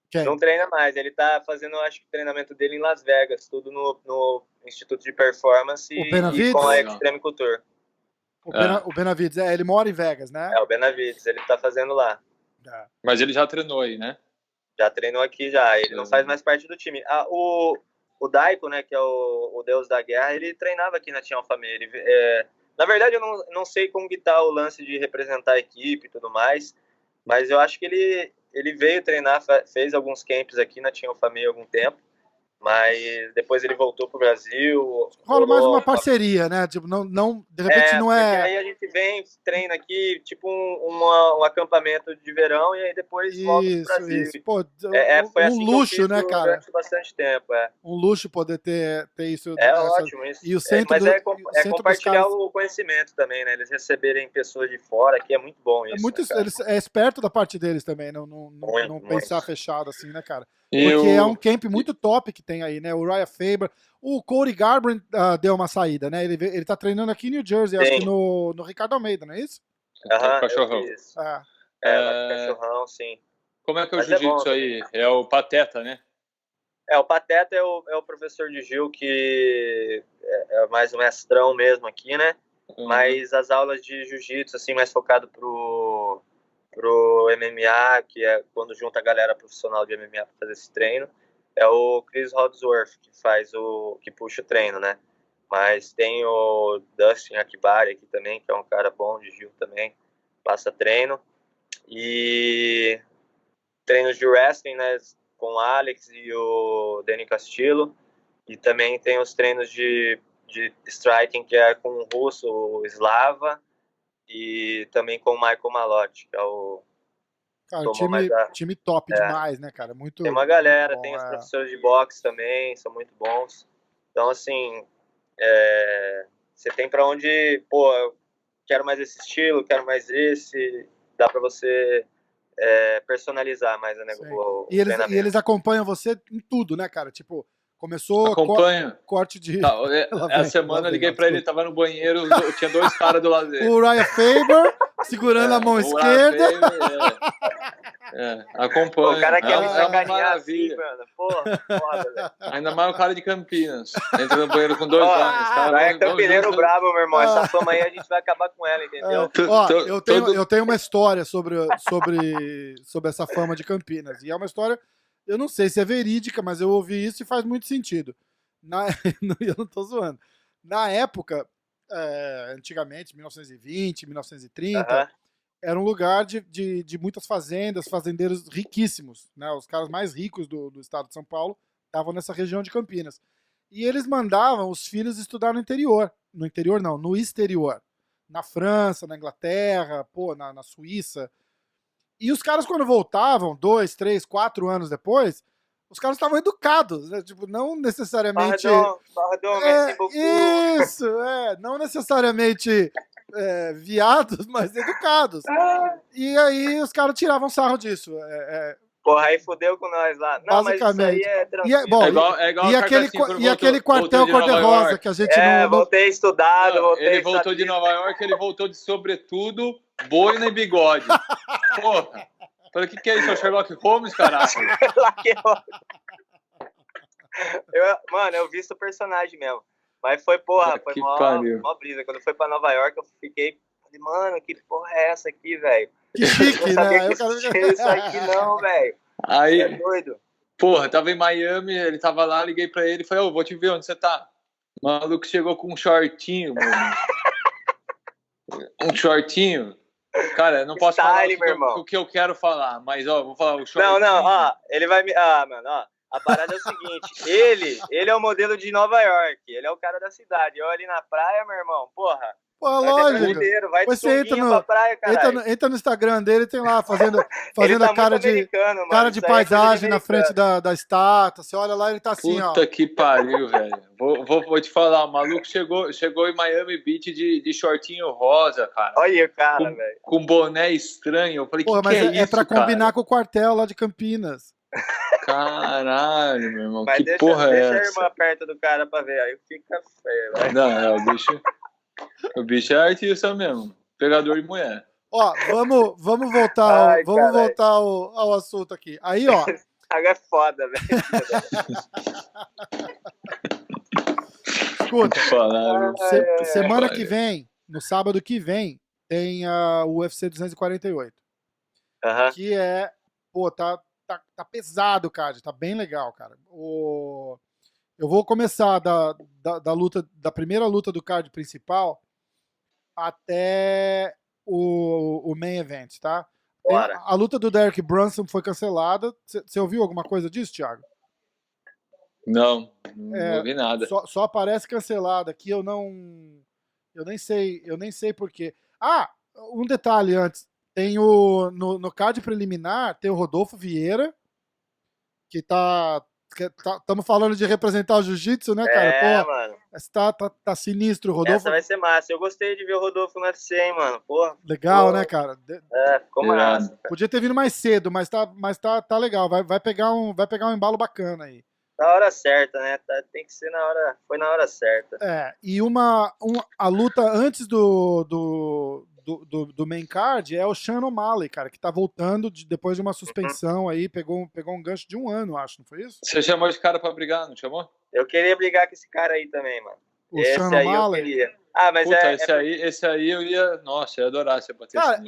A: Quem?
B: Não treina mais, ele tá fazendo, acho que, o treinamento dele em Las Vegas, tudo no Instituto de Performance e com a Extreme Couture.
A: O Benavides, ele mora em Vegas, né?
B: O Benavides, ele tá fazendo lá.
C: Mas ele já treinou aí, né?
B: Já treinou aqui, já. Ele não faz mais parte do time. O Daiko, né, que é o deus da guerra, ele treinava aqui na Team Alpha Male. Na verdade, eu não sei como que tá o lance de representar a equipe e tudo mais, mas eu acho que ele veio treinar, fez alguns camps aqui na Team Alpha Male há algum tempo, mas depois ele voltou pro Brasil.
A: Rola mais uma parceria, né? Tipo, de repente não é...
B: Aí a gente vem, treina aqui, tipo um acampamento de verão, e aí depois volta pro Brasil.
A: Isso. Pô,
B: foi assim
A: luxo, né, cara?
B: Durante bastante tempo,
A: Um luxo poder ter isso.
B: Ótimo isso.
A: E o centro
B: mas é compartilhar o conhecimento também, né? Eles receberem pessoas de fora, que é muito bom isso.
A: É esperto da parte deles também, não pensar fechado assim, né, cara? Porque é um camp muito top que tem aí, né? O Uriah Faber, o Cody Garbrandt deu uma saída, né? Ele tá treinando aqui em New Jersey, acho que no Ricardo Almeida, não é isso?
C: Cachorrão.
B: Lá no Cachorrão, sim.
C: Como é que é o jiu-jitsu aí? É o Pateta, né?
B: O Pateta é o professor de Gil, que é mais um mestrão mesmo aqui, né? Mas as aulas de jiu-jitsu, assim, mais focado pro MMA, que é quando junta a galera profissional de MMA para fazer esse treino, é o Chris Hodsworth que puxa o treino, né? Mas tem o Dustin Akbari aqui também, que é um cara bom de Gil também, passa treino. E treinos de wrestling, né, com o Alex e o Danny Castillo. E também tem os treinos de striking, que é com o russo, o Slava, e também com o Michael Malotti, que é o...
A: Cara, time top demais, né, cara? Muito,
B: tem uma galera,
A: bom,
B: tem os professores de boxe também, são muito bons. Então, assim, você tem pra onde, eu quero mais esse estilo, quero mais esse, dá pra você personalizar mais o negócio.
A: E eles acompanham você em tudo, né, cara? Tipo, começou corte de...
C: Essa semana eu liguei pra ele, tava no banheiro, tinha 2 caras do lado dele.
A: O Uriah Faber segurando a mão esquerda.
C: Acompanha.
B: O cara quer me
C: sacanear
B: assim, mano. Porra, foda, velho.
C: Ainda mais o cara de Campinas. Entra no banheiro com 2 anos. Tá?
B: É campineiro brabo, meu irmão. Essa fama aí a gente vai acabar com ela, entendeu?
A: Eu tenho uma história sobre essa fama de Campinas. E é uma história, eu não sei se é verídica, mas eu ouvi isso e faz muito sentido. Eu não tô zoando. Na época, antigamente, 1920, 1930, era um lugar de muitas fazendas, fazendeiros riquíssimos, né? Os caras mais ricos do estado de São Paulo estavam nessa região de Campinas. E eles mandavam os filhos estudar no interior. No interior não, no exterior. Na França, na Inglaterra, na Suíça. E os caras, quando voltavam, 2, 3, 4 anos depois, os caras estavam educados, né? Tipo, não necessariamente...
B: Pardon, merci beaucoup.
A: Isso, não necessariamente viados, mas educados. E aí os caras tiravam sarro disso.
B: Porra, aí fudeu com nós lá. Não,
A: basicamente.
B: Mas isso aí é tranquilo.
A: E aquele quartel cor-de-rosa que a gente não...
B: Voltei estudado,
C: Ele voltou de Nova York, ele voltou de sobretudo, boina e bigode. Porra. Falei, o que é isso? É o Sherlock Holmes, caralho?
B: Sherlock Holmes. Eu vi esse personagem mesmo. Mas foi mó brisa. Quando foi pra Nova York, eu fiquei... Mano, que porra é essa aqui, velho?
A: Que chique, né?
B: Isso aqui não, velho.
C: Aí,
B: é doido.
C: Porra, tava em Miami, ele tava lá, liguei pra ele e falei, vou te ver onde você tá. O maluco chegou com um shortinho, mano. Um shortinho. Cara, eu não posso falar o que eu quero falar, mas, vou falar o shortinho.
B: Não, ele vai me... mano, a parada é o seguinte, ele é o modelo de Nova York, ele é o cara da cidade. Eu ali na praia, meu irmão, porra.
A: Pô, lógico.
B: Vai de sunguinha pra praia,
A: entra no Instagram dele, tem lá fazendo
B: tá
A: a cara de paisagem na frente da estátua. Você olha lá, ele tá assim,
C: Puta que pariu, velho. Vou te falar, o maluco chegou em Miami Beach de shortinho rosa, cara.
B: Olha o cara, velho.
C: Com boné estranho. Eu falei,
A: mas
C: é isso,
A: pra combinar com o quartel lá de Campinas.
C: Caralho, meu irmão,
B: mas
C: que porra é essa?
B: Deixa a irmã perto do cara pra ver, aí fica feio, velho.
C: Não, o bicho é artista mesmo, pegador de mulher.
A: Vamos voltar, voltar ao assunto aqui. Aí,
B: Água é foda, velho.
A: Escuta, semana que vem, no sábado que vem, tem a UFC 248. Que é, tá pesado, cara, tá bem legal, cara. Eu vou começar da primeira luta do card principal até o main event, tá? A luta do Derek Brunson foi cancelada. Você ouviu alguma coisa disso, Thiago?
C: Não ouvi nada.
A: Só aparece cancelada aqui, eu nem sei porquê. Um detalhe antes. Tem no card preliminar, tem o Rodolfo Vieira, que estamos falando de representar o jiu-jitsu, né, cara?
B: Mano.
A: Tá sinistro o Rodolfo.
B: Essa vai ser massa. Eu gostei de ver o Rodolfo no UFC, hein, mano. Porra.
A: Legal, né, cara?
B: Ficou massa.
A: Podia ter vindo mais cedo, mas tá legal. Vai pegar um embalo bacana aí.
B: Na hora certa, né? Tem que ser na hora. Foi na hora certa.
A: E a luta antes do main card é o Sean O'Malley, cara, que tá voltando depois de uma suspensão aí, pegou um gancho de 1 ano, acho, não foi isso?
C: Você chamou esse cara pra brigar, não chamou?
B: Eu queria brigar com esse cara aí também, mano.
A: Esse Sean O'Malley?
B: Eu queria. Mas
C: puta, esse aí eu ia... Nossa, eu ia adorar você bater.
A: Cara,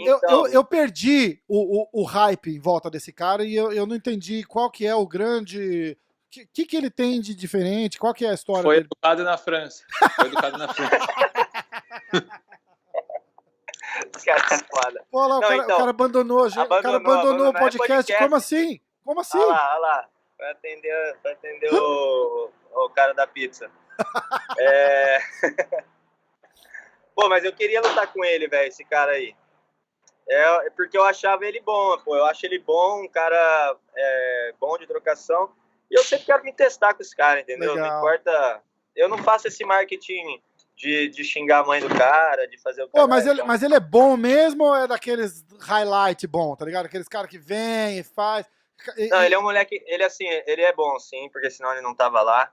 A: eu perdi o hype em volta desse cara e eu não entendi qual que é o grande... O que ele tem de diferente? Qual que é a história
C: dele?
A: Foi
C: educado na França.
B: Os caras são foda.
A: Pô, lá, o cara abandonou o podcast. Como assim?
B: Olha lá. Vai atender o cara da pizza. Pô, mas eu queria lutar com ele, velho, esse cara aí. Porque eu achava ele bom, pô. Eu acho ele bom, um cara bom de trocação. E eu sempre quero me testar com esse cara, entendeu? Legal. Não importa. Eu não faço esse marketing de xingar a mãe do cara, de fazer o cara.
A: Pô, mas ele é bom mesmo ou é daqueles highlight bom, tá ligado? Aqueles caras que vêm e faz.
B: Não, ele é um moleque. Ele é bom, sim, porque senão ele não tava lá.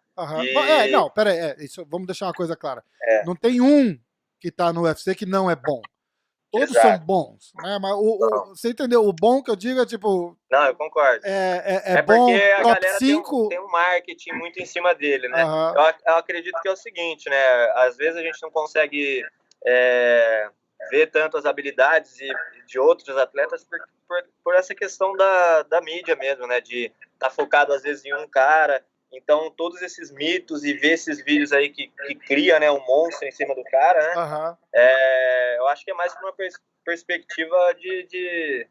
A: Não, pera aí. Vamos deixar uma coisa clara. Não tem um que tá no UFC que não é bom. Todos são bons, né? Mas você entendeu? O bom que eu digo é tipo...
B: Não, eu concordo.
A: É bom,
B: porque a
A: top
B: galera
A: 5...
B: tem um marketing muito em cima dele, né? Eu acredito que é o seguinte, né? Às vezes a gente não consegue ver tanto as habilidades de outros atletas por essa questão da mídia mesmo, né? De estar focado às vezes em um cara. Então, todos esses mitos e ver esses vídeos aí que cria, né, um monstro em cima do cara, né? Eu acho que é mais uma perspectiva de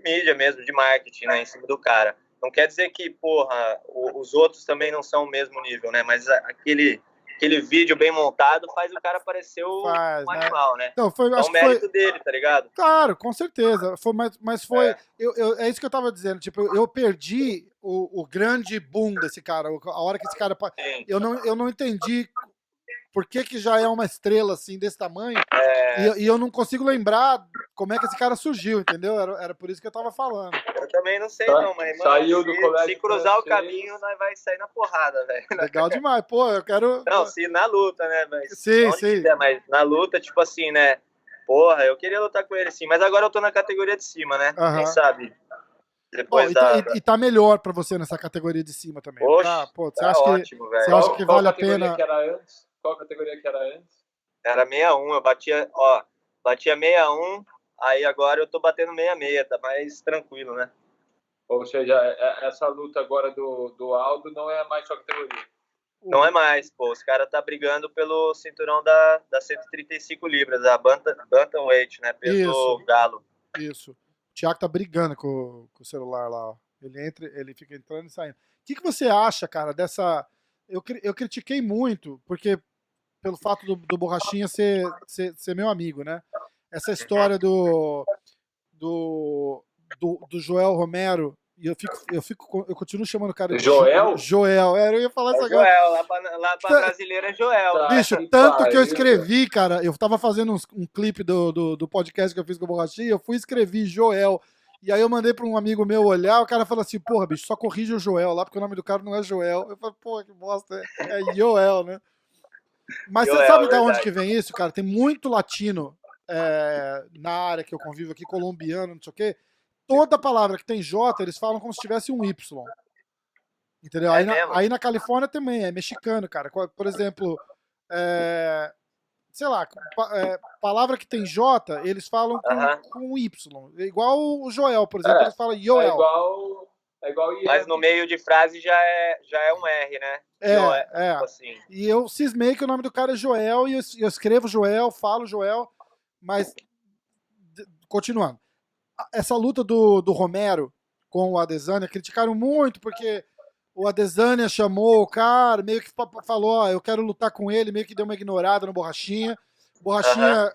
B: mídia mesmo, de marketing, né, em cima do cara. Não quer dizer que, porra, os outros também não são o mesmo nível, né? Mas aquele vídeo bem montado faz o cara parecer um animal, né?
A: Então,
B: é um mérito dele, tá ligado?
A: Claro, com certeza. Mas foi... É isso que eu tava dizendo. Tipo, eu perdi o grande boom desse cara. A hora que esse cara... Eu não entendi por que já é uma estrela assim, desse tamanho. E eu não consigo lembrar como é que esse cara surgiu, entendeu? Era por isso que eu tava falando.
B: Eu também não sei, não, mas, mano, se cruzar o caminho, nós vai sair na porrada, velho.
A: Legal demais, pô, eu quero...
B: Não, se na luta, né, mas...
A: Sim.
B: Quiser, mas na luta, tipo assim, né, porra, eu queria lutar com ele, sim, mas agora eu tô na categoria de cima, né, quem sabe... Depois
A: e tá melhor pra você nessa categoria de cima também.
B: Oxe,
A: você acha
B: ótimo, velho.
A: Você acha que vale a pena...
C: Qual categoria que era antes?
B: Era 61, eu batia 61, aí agora eu tô batendo 66, tá mais tranquilo, né?
C: Ou seja, essa luta agora do Aldo não é mais sua categoria?
B: Não é mais, pô. Os caras tá brigando pelo cinturão da 135 libras, a Bantamweight, né? Peso galo.
A: Isso. O Thiago tá brigando com o celular lá, ó. Ele fica entrando e saindo. O que você acha, cara, dessa... Eu critiquei muito, porque pelo fato do Borrachinha ser meu amigo, né? Essa história do Joel Romero, e eu continuo chamando o cara de
C: Joel?
A: Joel, eu ia falar isso agora.
B: Joel, lá pra brasileira é Joel.
A: Bicho, tanto que eu escrevi, cara, eu tava fazendo um clipe do podcast que eu fiz com o Borrachinha, eu fui escrever Joel, e aí eu mandei pra um amigo meu olhar, o cara falou assim, porra, bicho, só corrige o Joel lá, porque o nome do cara não é Joel. Eu falei, porra, que bosta, é Joel, né? Mas Joel, você sabe de onde que vem isso, cara? Tem muito latino na área que eu convivo aqui, colombiano, não sei o quê. Toda palavra que tem J, eles falam como se tivesse um Y. Entendeu? Aí na Califórnia também, é mexicano, cara. Por exemplo, sei lá, palavra que tem J, eles falam com Y. Igual o Joel, por exemplo, eles falam Joel.
C: É igual Ian.
B: Mas no meio de frase já é um R, né? Tipo assim.
A: E eu cismei que o nome do cara é Joel, e eu escrevo Joel, falo Joel, mas continuando. Essa luta do Romero com o Adesanya, criticaram muito, porque o Adesanya chamou o cara, meio que falou, ó, eu quero lutar com ele, meio que deu uma ignorada no Borrachinha. Borrachinha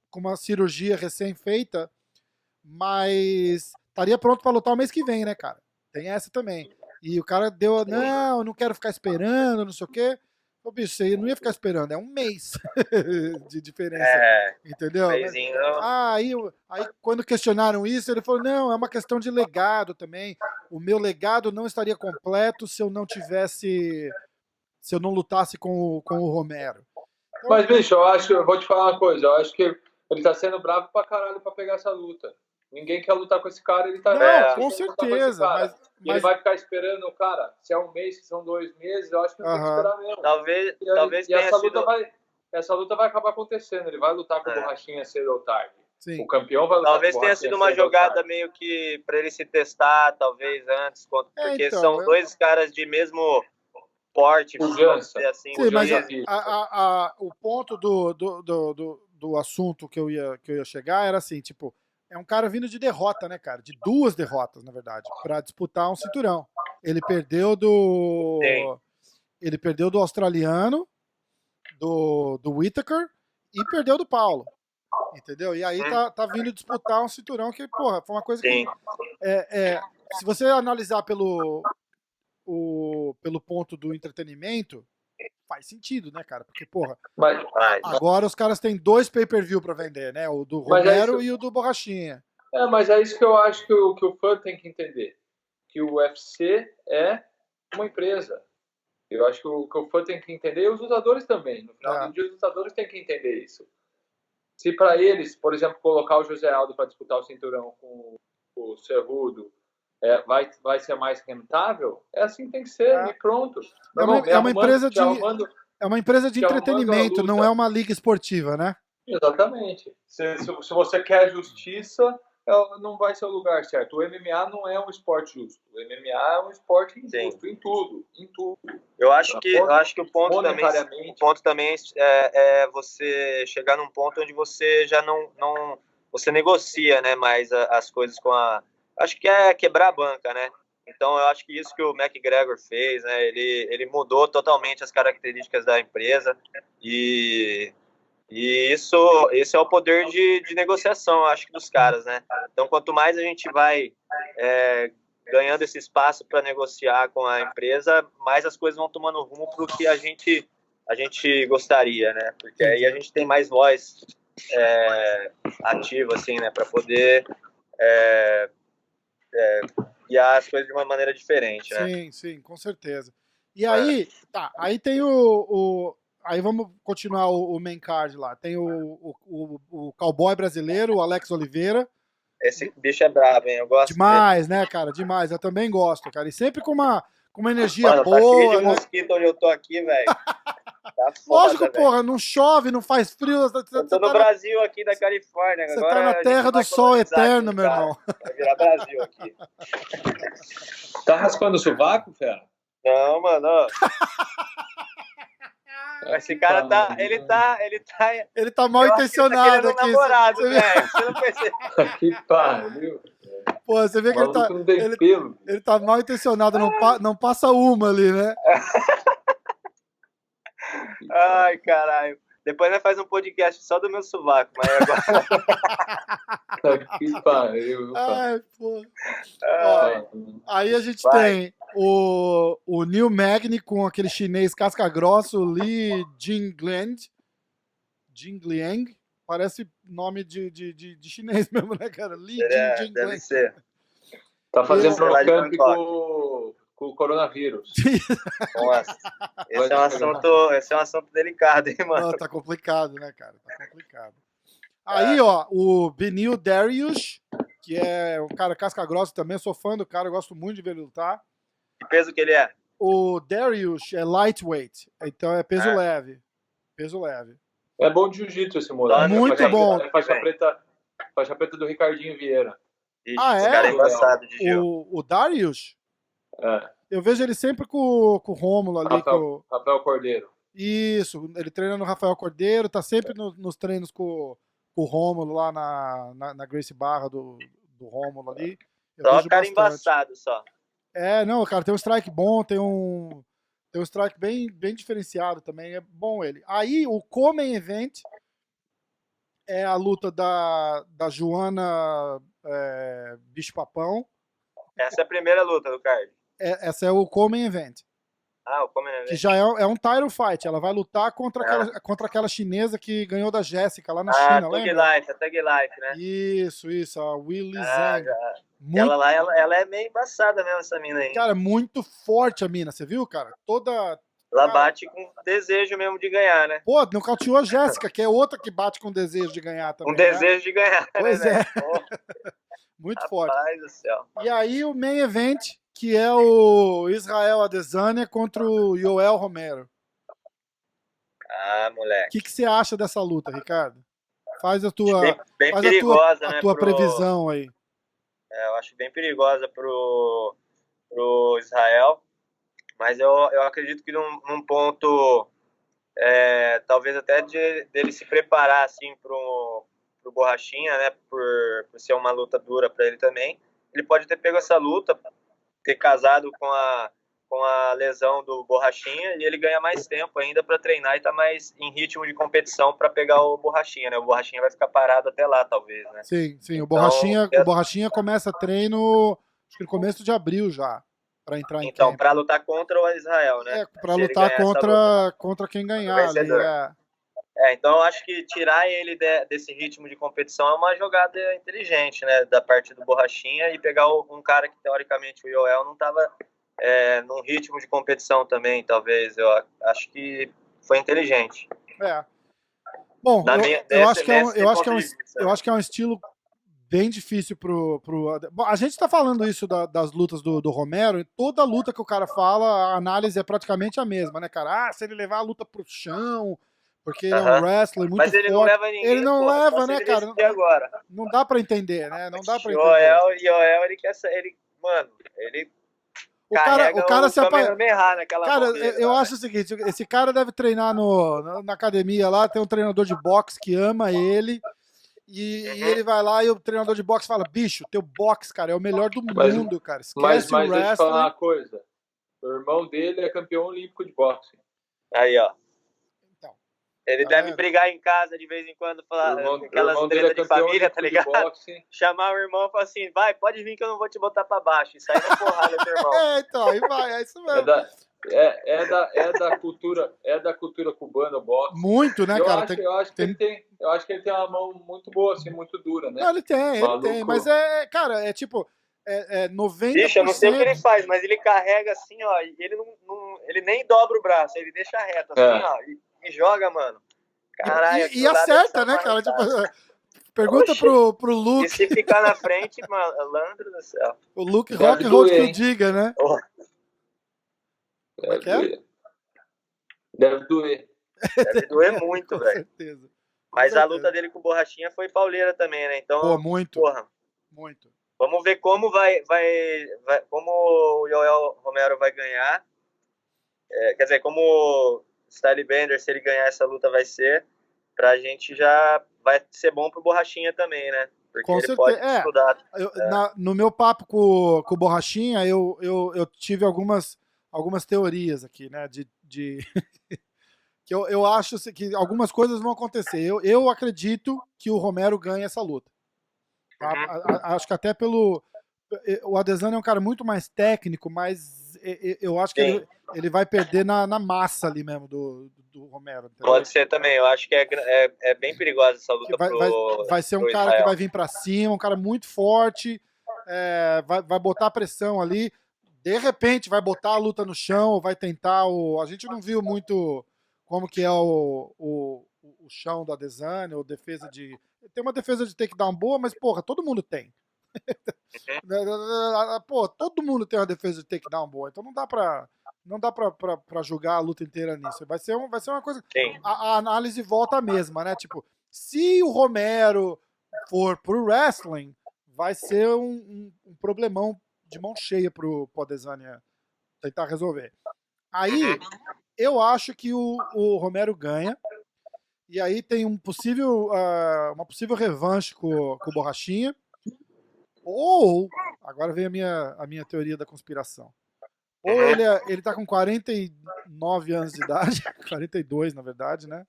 A: com uma cirurgia recém-feita, mas estaria pronto para lutar o mês que vem, né, cara? Tem essa também. E o cara deu, não, eu não quero ficar esperando, não sei o quê. Ô, bicho, você não ia ficar esperando, é um mês de diferença. Entendeu? Aí quando questionaram isso, ele falou, não, é uma questão de legado também. O meu legado não estaria completo se eu não lutasse com o Romero.
C: Então, mas, bicho, eu vou te falar uma coisa, eu acho que ele tá sendo bravo pra caralho pra pegar essa luta. Ninguém quer lutar com esse cara, ele tá...
A: Não, com certeza, mas
C: ele vai ficar esperando o cara, se é um mês, se são 2 meses, eu acho que não tem que esperar mesmo.
B: Talvez tenha
C: essa luta vai acabar acontecendo, ele vai lutar com o Borrachinha cedo ou tarde.
A: Sim.
C: O campeão vai lutar
B: talvez tenha sido uma jogada meio que pra ele se testar, talvez antes, porque
A: então,
B: são dois caras de mesmo porte, vamos dizer assim.
A: Sim, mas o ponto do assunto que eu ia chegar era assim, tipo, é um cara vindo de derrota, né, cara? De 2 derrotas, na verdade, pra disputar um cinturão. Ele perdeu do australiano, do Whittaker, e perdeu do Paulo. Entendeu? E aí tá vindo disputar um cinturão que, porra, foi uma coisa que... se você analisar pelo ponto do entretenimento, faz sentido, né, cara? Porque, porra, agora os caras têm 2 pay-per-view pra vender, né? O do Romero e o do Borrachinha.
C: Mas é isso que eu acho que o fã tem que entender. Que o UFC é uma empresa. Eu acho que o fã tem que entender, e os lutadores também. No final do dia, os lutadores têm que entender isso. Se para eles, por exemplo, colocar o José Aldo para disputar o cinturão com o Cerrudo vai ser mais rentável, é assim que tem que ser, e pronto.
A: É uma empresa de entretenimento, não é uma liga esportiva, né?
C: Exatamente. Se você quer justiça, não vai ser o lugar certo. O MMA não é um esporte justo. O MMA é um esporte injusto em tudo.
B: Eu acho que o ponto também é você chegar num ponto onde você já não você negocia, né, mais as coisas com a... Acho que é quebrar a banca, né? Então, eu acho que isso que o McGregor fez, né, ele mudou totalmente as características da empresa e esse é o poder de negociação, acho que, dos caras, né? Então, quanto mais a gente vai ganhando esse espaço para negociar com a empresa, mais as coisas vão tomando rumo para o que a gente gostaria, né? Porque aí a gente tem mais voz ativa, assim, né? Para poder guiar as coisas de uma maneira diferente, né?
A: Sim, com certeza. E aí, aí tem aí vamos continuar o main card lá. Tem o cowboy brasileiro, o Alex Oliveira.
B: Esse bicho é brabo, hein? Eu gosto
A: demais,
B: dele.
A: Né, cara? Demais. Eu também gosto, cara. E sempre com uma energia boa. Tá
B: cheio de mosquito onde eu tô aqui, velho. Tá foda,
A: lógico, porra, não chove, não faz frio.
B: Eu tô no Brasil aqui da Califórnia.
A: Você tá na terra do sol eterno, meu irmão.
B: Vai virar Brasil aqui.
C: Tá raspando o sovaco, fera?
B: Não, mano. Esse cara
A: ele tá mal intencionado aqui.
B: Namorado, velho. Você não percebeu?
C: Que pariu.
A: Pô, você vê que ele tá mal intencionado, não passa uma ali, né?
B: Ai, caralho. Depois nós faz um podcast só do meu sovaco, mas agora...
C: Que pariu.
A: Ai, pô. Aí a gente tem o Neil Magny com aquele chinês casca-grossa, o Li Jingliang. Parece nome de chinês mesmo, né, cara? Li Jingliang.
B: Deve ser.
C: Tá fazendo camp com o coronavírus.
B: Nossa, esse é um assunto delicado, hein, mano?
A: Não, tá complicado, né, cara? Tá complicado. Aí, ó, o Beneil Dariush, que é um cara casca-grossa também, sou fã do cara, eu gosto muito de ver ele lutar.
B: Que peso que ele é?
A: O Dariush é lightweight, então é peso leve. Peso leve.
C: É bom de jiu-jitsu esse moleque.
A: Muito bom.
C: É faixa preta do Ricardinho Vieira.
B: Esse cara é embaçado de Gil.
A: O Dariush? Eu vejo ele sempre com o Rômulo ali.
C: Rafael Cordeiro.
A: Isso, ele treina no Rafael Cordeiro, tá sempre nos treinos com o Rômulo lá na Gracie Barra do Rômulo ali.
B: Só o cara embaçado, só.
A: Não, cara, tem um strike bom, tem um strike bem diferenciado também, é bom ele. Aí, o co-main event é a luta da Joana Bicho-Papão.
B: Essa é a primeira luta do card.
A: Essa é o co-main event.
B: O co-main event.
A: Que já é um title fight. Ela vai lutar contra aquela chinesa que ganhou da Jéssica lá na China, lembra?
B: A Tag Life, né?
A: Isso, a Willy Zhang.
B: Ela é meio embaçada mesmo, essa mina aí.
A: Cara, muito forte a mina, você viu, cara?
B: Ela bate com desejo mesmo de ganhar, né?
A: Pô, nocauteou a Jéssica, que é outra que bate com desejo de ganhar também.
B: Desejo de ganhar,
A: pois
B: né?
A: Muito forte.
B: Rapaz do céu.
A: E aí o main event, que é o Israel Adesanya contra o Yoel Romero.
B: Moleque.
A: O que você acha dessa luta, Ricardo? Faz a tua,
B: bem perigosa,
A: a tua previsão aí.
B: Eu acho bem perigosa pro Israel, mas eu acredito que num ponto, talvez até dele se preparar assim pro Borrachinha, né, por ser uma luta dura para ele também, ele pode ter pego essa luta, ter casado com a lesão do Borrachinha, e ele ganha mais tempo ainda para treinar e tá mais em ritmo de competição para pegar o Borrachinha, né? O Borrachinha vai ficar parado até lá, talvez, né?
A: Sim, então, o Borrachinha começa treino, acho que no começo de abril já, para entrar em camp.
B: Para lutar contra o Israel, né?
A: Para lutar contra quem ganhar ali,
B: então eu acho que tirar ele desse ritmo de competição é uma jogada inteligente, né, da parte do Borrachinha, e pegar um cara que teoricamente o Yoel não estava num ritmo de competição também, talvez. Eu acho que foi inteligente.
A: Bom, eu acho que é um estilo bem difícil pro... Bom, a gente tá falando isso das lutas do Romero, e toda luta que o cara fala, a análise é praticamente a mesma, né, cara? Se ele levar a luta pro chão, porque ele é um wrestler muito forte. Mas ele não leva ninguém, ele não leva, né, cara? Não dá pra entender, né? Não dá pra entender.
B: Yoel, ele quer... Mano, ele...
A: O cara se apaixona. Cara, eu acho o seguinte: esse cara deve treinar na academia lá, tem um treinador de boxe que ama ele. E ele vai lá e o treinador de boxe fala: bicho, teu boxe, cara, é o melhor do mundo, cara. Esquece
C: mas deixa eu falar uma coisa. O irmão dele é campeão olímpico de boxe.
B: Aí, ó. Ele deve brigar em casa de vez em quando, falar aquelas tretas de família, tá ligado? Chamar o irmão e falar assim: vai, pode vir que eu não vou te botar pra baixo. E sair na porrada com o irmão.
A: Então, aí vai, é isso mesmo.
C: É da cultura cubana o boxe.
A: Muito, né, cara?
C: Eu acho que ele tem uma mão muito boa, assim, muito dura, né?
A: Não, ele tem. Mas cara, é tipo. 90%.
B: Bicho, eu não sei o que ele faz, mas ele carrega assim, ó. E ele nem dobra o braço, ele deixa reto, assim, ó. E joga, mano. Caralho.
A: E acerta, né, cara? Tipo, pergunta pro Luke.
B: E se ficar na frente, malandro do céu.
A: O Luke Rockhold que o diga, né?
C: Deve doer.
B: Deve doer muito, velho. Com certeza. Mas a luta dele com o Borrachinha foi pauleira também, né? Então,
A: muito.
B: Vamos ver como como o Yoel Romero vai ganhar. Quer dizer, como o Style Bender, se ele ganhar essa luta, vai ser. Pra gente já vai ser bom pro Borrachinha também, né? Porque
A: com
B: ele
A: certeza.
B: pode estudar.
A: No meu papo com o Borrachinha, eu tive algumas teorias aqui, né? Que eu acho que algumas coisas vão acontecer. Eu acredito que o Romero ganha essa luta. Tá? Acho que até o Adesanya é um cara muito mais técnico, mas eu acho que ele vai perder na massa ali mesmo do Romero. Entendeu?
B: Pode ser também, eu acho que é bem perigosa essa luta.
A: Vai ser um cara que vai vir pra cima, um cara muito forte, vai botar pressão ali, de repente vai botar a luta no chão, vai tentar a gente não viu muito como que é o chão do Adesanya, ou defesa de... Tem uma defesa de takedown boa, mas, porra, todo mundo tem. Pô, todo mundo tem uma defesa de takedown boa, então não dá pra julgar a luta inteira nisso. Vai ser uma coisa... A análise volta a mesma, né? Tipo, se o Romero for pro wrestling, vai ser um problemão de mão cheia pro Adesanya tentar resolver. Aí, eu acho que o Romero ganha. E aí tem uma possível revanche com o Borrachinha. Ou, agora vem a minha teoria da conspiração. Ou ele tá com 49 anos de idade, 42 na verdade, né?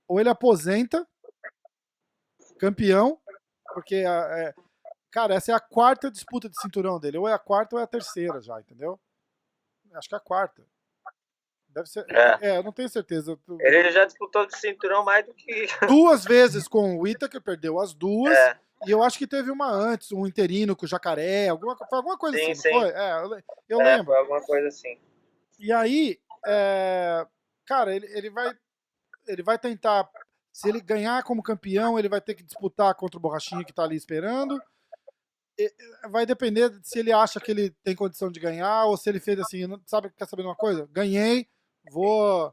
A: Ou ele aposenta, campeão, porque, cara, essa é a quarta disputa de cinturão dele. Ou é a quarta ou é a terceira já, entendeu? Acho que é a quarta. Deve ser. Eu não tenho certeza.
B: Ele já disputou de cinturão mais do que...
A: 2 vezes com o Whittaker, perdeu as 2. E eu acho que teve uma antes, um interino com o Jacaré, foi alguma coisa assim,
B: sim.
A: Não foi? Eu lembro.
B: Foi alguma coisa assim.
A: E aí, cara, ele vai tentar, se ele ganhar como campeão, ele vai ter que disputar contra o Borrachinha que tá ali esperando. Vai depender se ele acha que ele tem condição de ganhar, ou se ele fez assim, quer saber de uma coisa? Ganhei, vou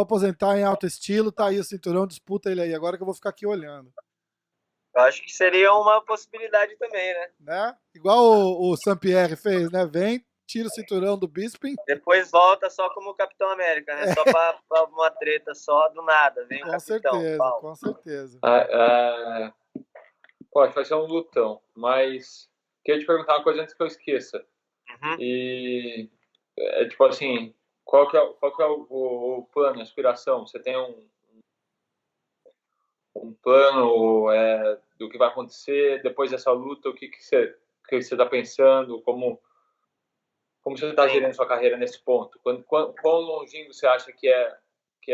A: aposentar em alto estilo, tá aí o cinturão, disputa ele aí, agora que eu vou ficar aqui olhando.
B: Eu acho que seria uma possibilidade também,
A: né? Igual o Saint-Pierre fez, né? Vem, tira o cinturão do Bisping.
B: Depois volta só como Capitão América, né? Só pra uma treta só do nada. Vem o Capitão.
A: Com certeza.
C: Pô, vai ser um lutão, mas queria te perguntar uma coisa antes que eu esqueça. E tipo assim, qual que é o plano, a aspiração? Você tem um plano do que vai acontecer depois dessa luta? O que você está pensando? Como você está gerindo sua carreira nesse ponto? Quão longínquo você acha que é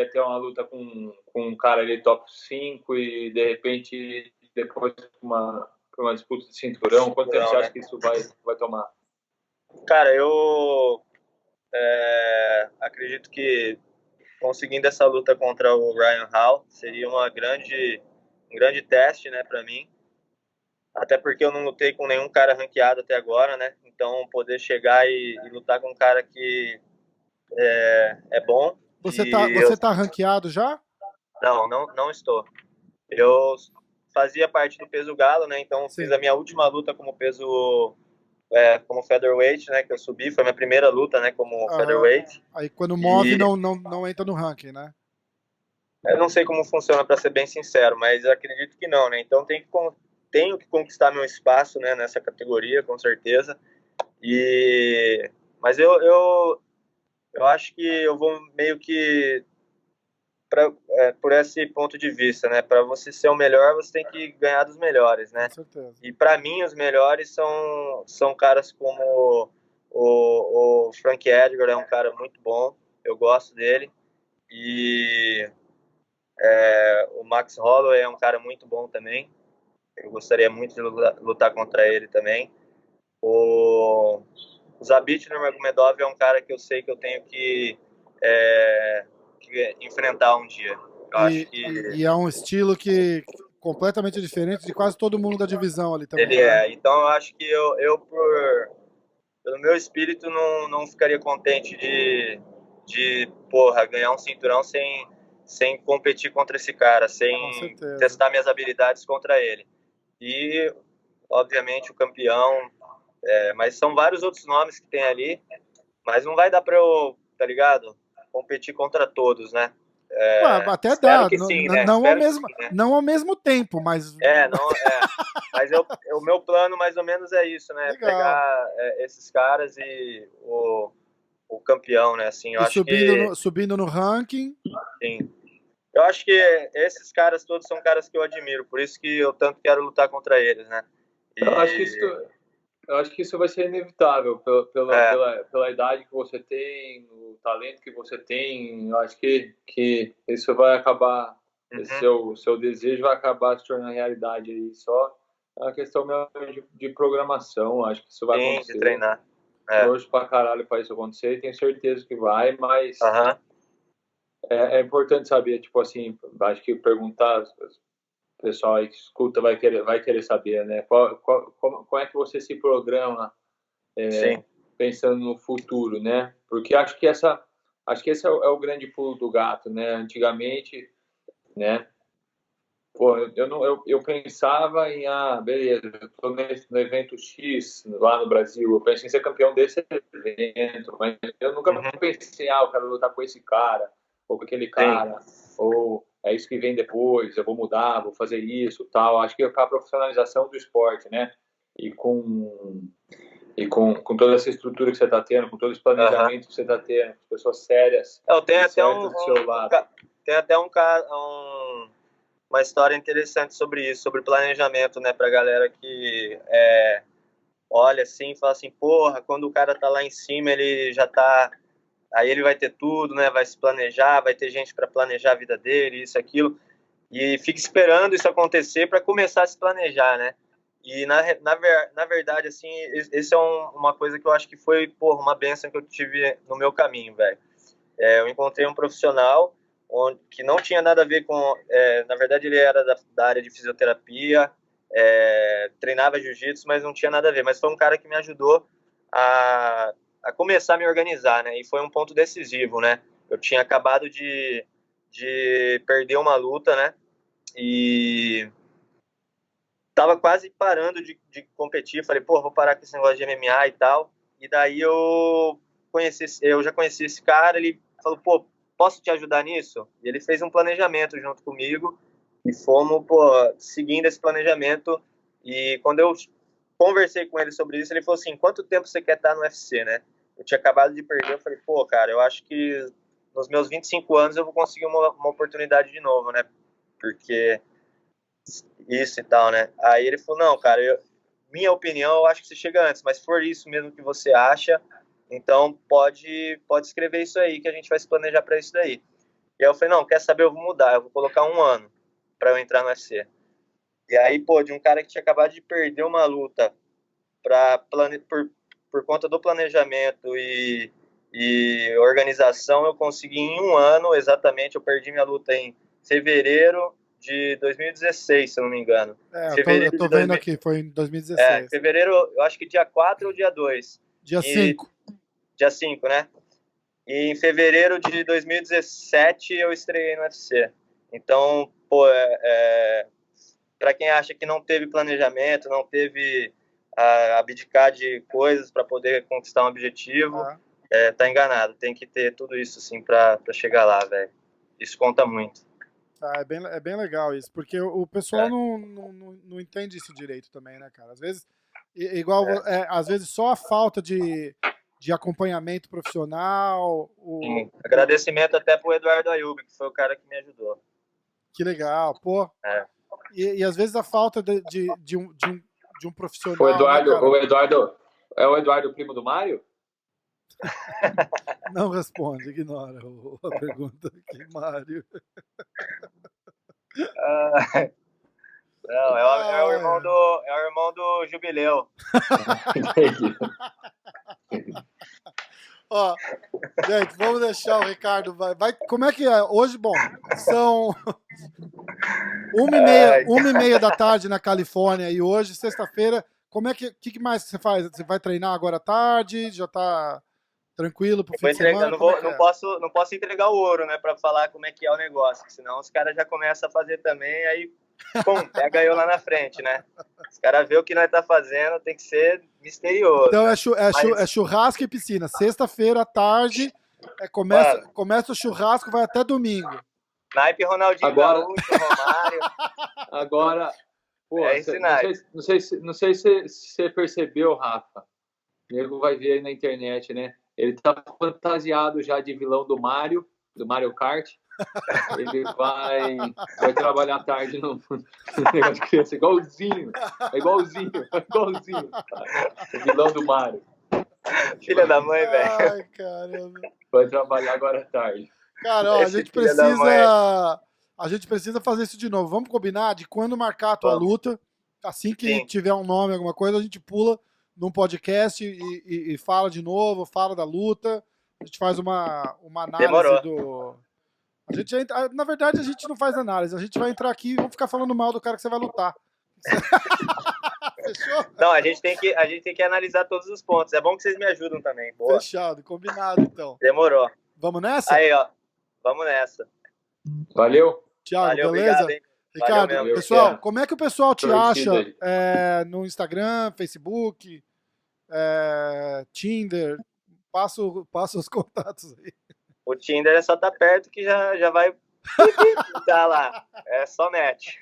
C: ter uma luta com um cara ali top 5 e de repente depois uma disputa de cinturão? Quanto tempo você acha que isso vai tomar?
B: Cara, eu acredito que conseguindo essa luta contra o Ryan Hall, seria um grande teste, né, para mim. Até porque eu não lutei com nenhum cara ranqueado até agora, né? Então, poder chegar e lutar com um cara que é bom.
A: Você tá ranqueado já?
B: Não estou. Eu fazia parte do peso galo, né? Então, sim, fiz a minha última luta como peso... como featherweight, né? Que eu subi. Foi a minha primeira luta, né? Como featherweight.
A: Aí, quando move, não entra no ranking, né?
B: Eu não sei como funciona, para ser bem sincero, mas eu acredito que não, né? Então, tenho que conquistar meu espaço, né, nessa categoria, com certeza. Mas eu acho que eu vou meio que por esse ponto de vista, né? Para você ser o melhor, você tem que ganhar dos melhores, né?
A: Com certeza.
B: E para mim, os melhores são caras como o Frank Edgar, é um cara muito bom, eu gosto dele. E o Max Holloway é um cara muito bom também. Eu gostaria muito de lutar contra ele também. O Zabit Nurmagomedov é um cara que eu sei que eu tenho que enfrentar um dia.
A: E é um estilo que completamente diferente de quase todo mundo da divisão ali também.
B: Ele né? Então eu acho que eu pelo meu espírito não ficaria contente de ganhar um cinturão sem competir contra esse cara, sem testar minhas habilidades contra ele. E obviamente o campeão, mas são vários outros nomes que tem ali, mas não vai dar para eu, tá ligado? Competir contra todos, né?
A: Até dá,
B: sim, né?
A: Não ao mesmo tempo, mas...
B: Mas o meu plano mais ou menos é isso, né?
A: Legal.
B: Pegar esses caras e o campeão, né? Assim, eu acho
A: subindo no ranking.
B: Sim. Eu acho que esses caras todos são caras que eu admiro, por isso que eu tanto quero lutar contra eles, né?
C: Eu acho que isso vai ser inevitável pela idade que você tem, o talento que você tem. Eu acho que isso vai acabar, seu desejo vai acabar se tornando realidade aí. Só é uma questão de programação. Acho que isso vai acontecer.
B: De treinar.
C: Torço pra caralho pra isso acontecer e tenho certeza que vai, mas é importante saber, tipo assim, acho que perguntar, o pessoal aí que escuta vai querer saber, né? Como é que você se programa pensando no futuro, né? Porque acho que esse é o grande pulo do gato, né? Antigamente, né? Pô, eu pensava em, beleza, eu tô no evento X lá no Brasil, eu pensei em ser campeão desse evento, mas eu nunca pensei, eu quero lutar com esse cara, ou com aquele cara, ou é isso que vem depois, eu vou mudar, vou fazer isso, tal. Acho que é a profissionalização do esporte, né? E com toda essa estrutura que você está tendo, com todo esse planejamento que você está tendo, pessoas sérias,
B: tem até
C: do seu lado.
B: Tem até uma história interessante sobre isso, sobre planejamento, né, pra galera que olha assim e fala assim, porra, quando o cara tá lá em cima, ele já tá... Aí ele vai ter tudo, né, vai se planejar, vai ter gente para planejar a vida dele, isso, aquilo, e fica esperando isso acontecer para começar a se planejar, né? E na verdade, assim, esse é uma coisa que eu acho que foi, porra, uma bênção que eu tive no meu caminho, velho. Eu encontrei um profissional que não tinha nada a ver com... na verdade, ele era da área de fisioterapia, treinava jiu-jitsu, mas não tinha nada a ver. Mas foi um cara que me ajudou a começar a me organizar, né? E foi um ponto decisivo, né? Eu tinha acabado de perder uma luta, né? E tava quase parando de competir. Falei, pô, vou parar com esse negócio de MMA e tal. E daí eu já conheci esse cara, ele falou, pô, posso te ajudar nisso? E ele fez um planejamento junto comigo e fomos, pô, seguindo esse planejamento. E quando eu conversei com ele sobre isso, ele falou assim, quanto tempo você quer estar no UFC, né? Eu tinha acabado de perder, eu falei, pô, cara, eu acho que nos meus 25 anos eu vou conseguir uma oportunidade de novo, né? Porque isso e tal, né? Aí ele falou, não, cara, minha opinião, eu acho que você chega antes, mas se for isso mesmo que você acha, então pode escrever isso aí, que a gente vai se planejar para isso daí. E aí eu falei, não, quer saber, eu vou mudar, eu vou colocar 1 ano para eu entrar no UFC. E aí, pô, de um cara que tinha acabado de perder uma luta por conta do planejamento e E organização eu consegui em 1 ano, exatamente. Eu perdi minha luta em fevereiro de 2016, se eu não me engano.
A: Eu tô vendo aqui, foi em 2016.
B: Fevereiro, eu acho que dia 4 ou dia 2.
A: Dia 5.
B: Dia 5, né? E em fevereiro de 2017 eu estreiei no UFC. Então, pô, para quem acha que não teve planejamento, não teve abdicar de coisas para poder conquistar um objetivo, tá enganado. Tem que ter tudo isso, assim, para chegar lá, velho. Isso conta muito.
A: É bem legal isso, porque o pessoal não entende isso direito também, né, cara? Às vezes, às vezes só a falta de acompanhamento profissional.
B: Agradecimento até pro Eduardo Ayub, que foi o cara que me ajudou.
A: Que legal, pô. E às vezes a falta de um profissional.
C: O Eduardo é o Eduardo, primo do Mário?
A: Não responde, ignora a pergunta aqui, Mário.
B: Não, é o irmão do Jubileu.
A: Ó, gente, vamos deixar o Ricardo. Como é que é? Hoje, bom, são 1h30 da tarde na Califórnia e hoje, sexta-feira, como é que mais você faz? Você vai treinar agora à tarde? Já tá tranquilo pro fim de semana?
B: Não posso entregar o ouro, né, pra falar como é que é o negócio, senão os caras já começam a fazer também, aí, pum, pega eu lá na frente, né? Os caras vê o que nós tá fazendo, tem que ser misterioso.
A: Então é churrasco e piscina. Sexta-feira à tarde, começa o churrasco, vai até domingo.
B: Naipe Ronaldinho Gaúcho, Romário.
C: Agora, pô, não sei se você percebeu, Rafa. O nego vai ver aí na internet, né? Ele tá fantasiado já de vilão do Mario Kart. Ele vai trabalhar à tarde no negócio de criança, igualzinho. O vilão do Mario.
B: Filha da mãe, velho.
A: Ai, caramba.
C: Vai trabalhar agora à tarde.
A: Cara, ó, a gente precisa fazer isso de novo. Vamos combinar de quando marcar a tua luta. Assim que tiver um nome, alguma coisa, a gente pula num podcast e fala de novo, fala da luta. A gente faz uma análise. Demorou. Na verdade, a gente não faz análise. A gente vai entrar aqui e vamos ficar falando mal do cara que você vai lutar.
B: Fechou? Não, a gente tem que analisar todos os pontos. É bom que vocês me ajudam também. Boa.
A: Fechado, combinado então.
B: Demorou.
A: Vamos nessa?
B: Aí, ó. Vamos nessa.
C: Valeu.
A: Thiago, beleza?
B: Obrigado,
A: Ricardo,
B: valeu,
A: pessoal, como é que o pessoal te acha no Instagram, Facebook, Tinder? Passa os contatos aí.
B: O Tinder é só estar perto que já vai tá lá. É só match.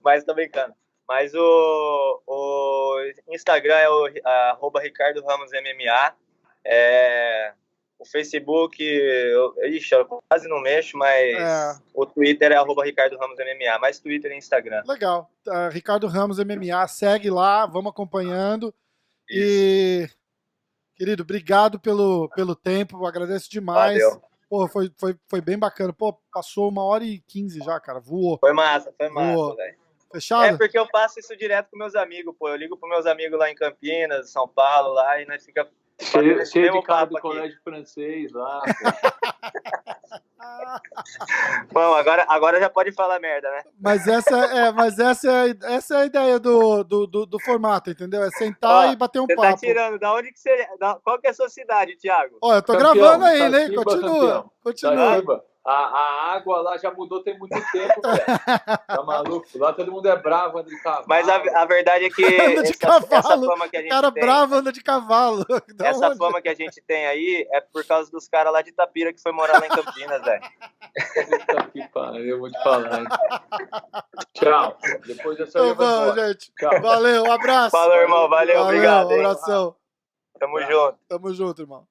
B: Mas tô brincando. Mas o Instagram é o @Ricardo Ramos MMA. O Facebook, eu quase não mexo, mas o Twitter é @Ricardo Ramos MMA. Mais Twitter e Instagram.
A: Legal. Ricardo Ramos MMA, segue lá, vamos acompanhando. Isso. E, querido, obrigado pelo tempo, agradeço demais.
B: Valeu.
A: Pô, foi bem bacana. Pô, passou 1h15 já, cara, voou.
B: Foi massa, velho.
A: Fechado?
B: É porque eu faço isso direto com meus amigos, pô. Eu ligo pros meus amigos lá em Campinas, São Paulo, lá, e nós fica
C: cheio de cara do colégio francês lá.
B: Bom, agora já pode falar merda, né?
A: Mas essa é a ideia do formato, entendeu? É sentar e bater um papo.
B: Você tá tirando, da onde que você... Qual que é a sua cidade, Thiago?
A: Ó, eu tô gravando aí, né? Continua.
C: A água lá já mudou tem muito tempo, velho. Tá maluco? Lá todo mundo é bravo, anda de cavalo.
B: Mas a verdade é que essa fama que a gente
A: cara tem... bravo anda de cavalo.
B: Essa fama que a gente tem aí é por causa dos caras lá de Itapira que foi morar lá em Campinas, velho.
C: Eu vou te falar. Tchau. Depois dessa eu vou
A: gente. Tchau. Valeu, um abraço.
B: Falou, irmão. Valeu, obrigado.
A: Um abração.
B: Tamo junto.
A: Tamo junto, irmão.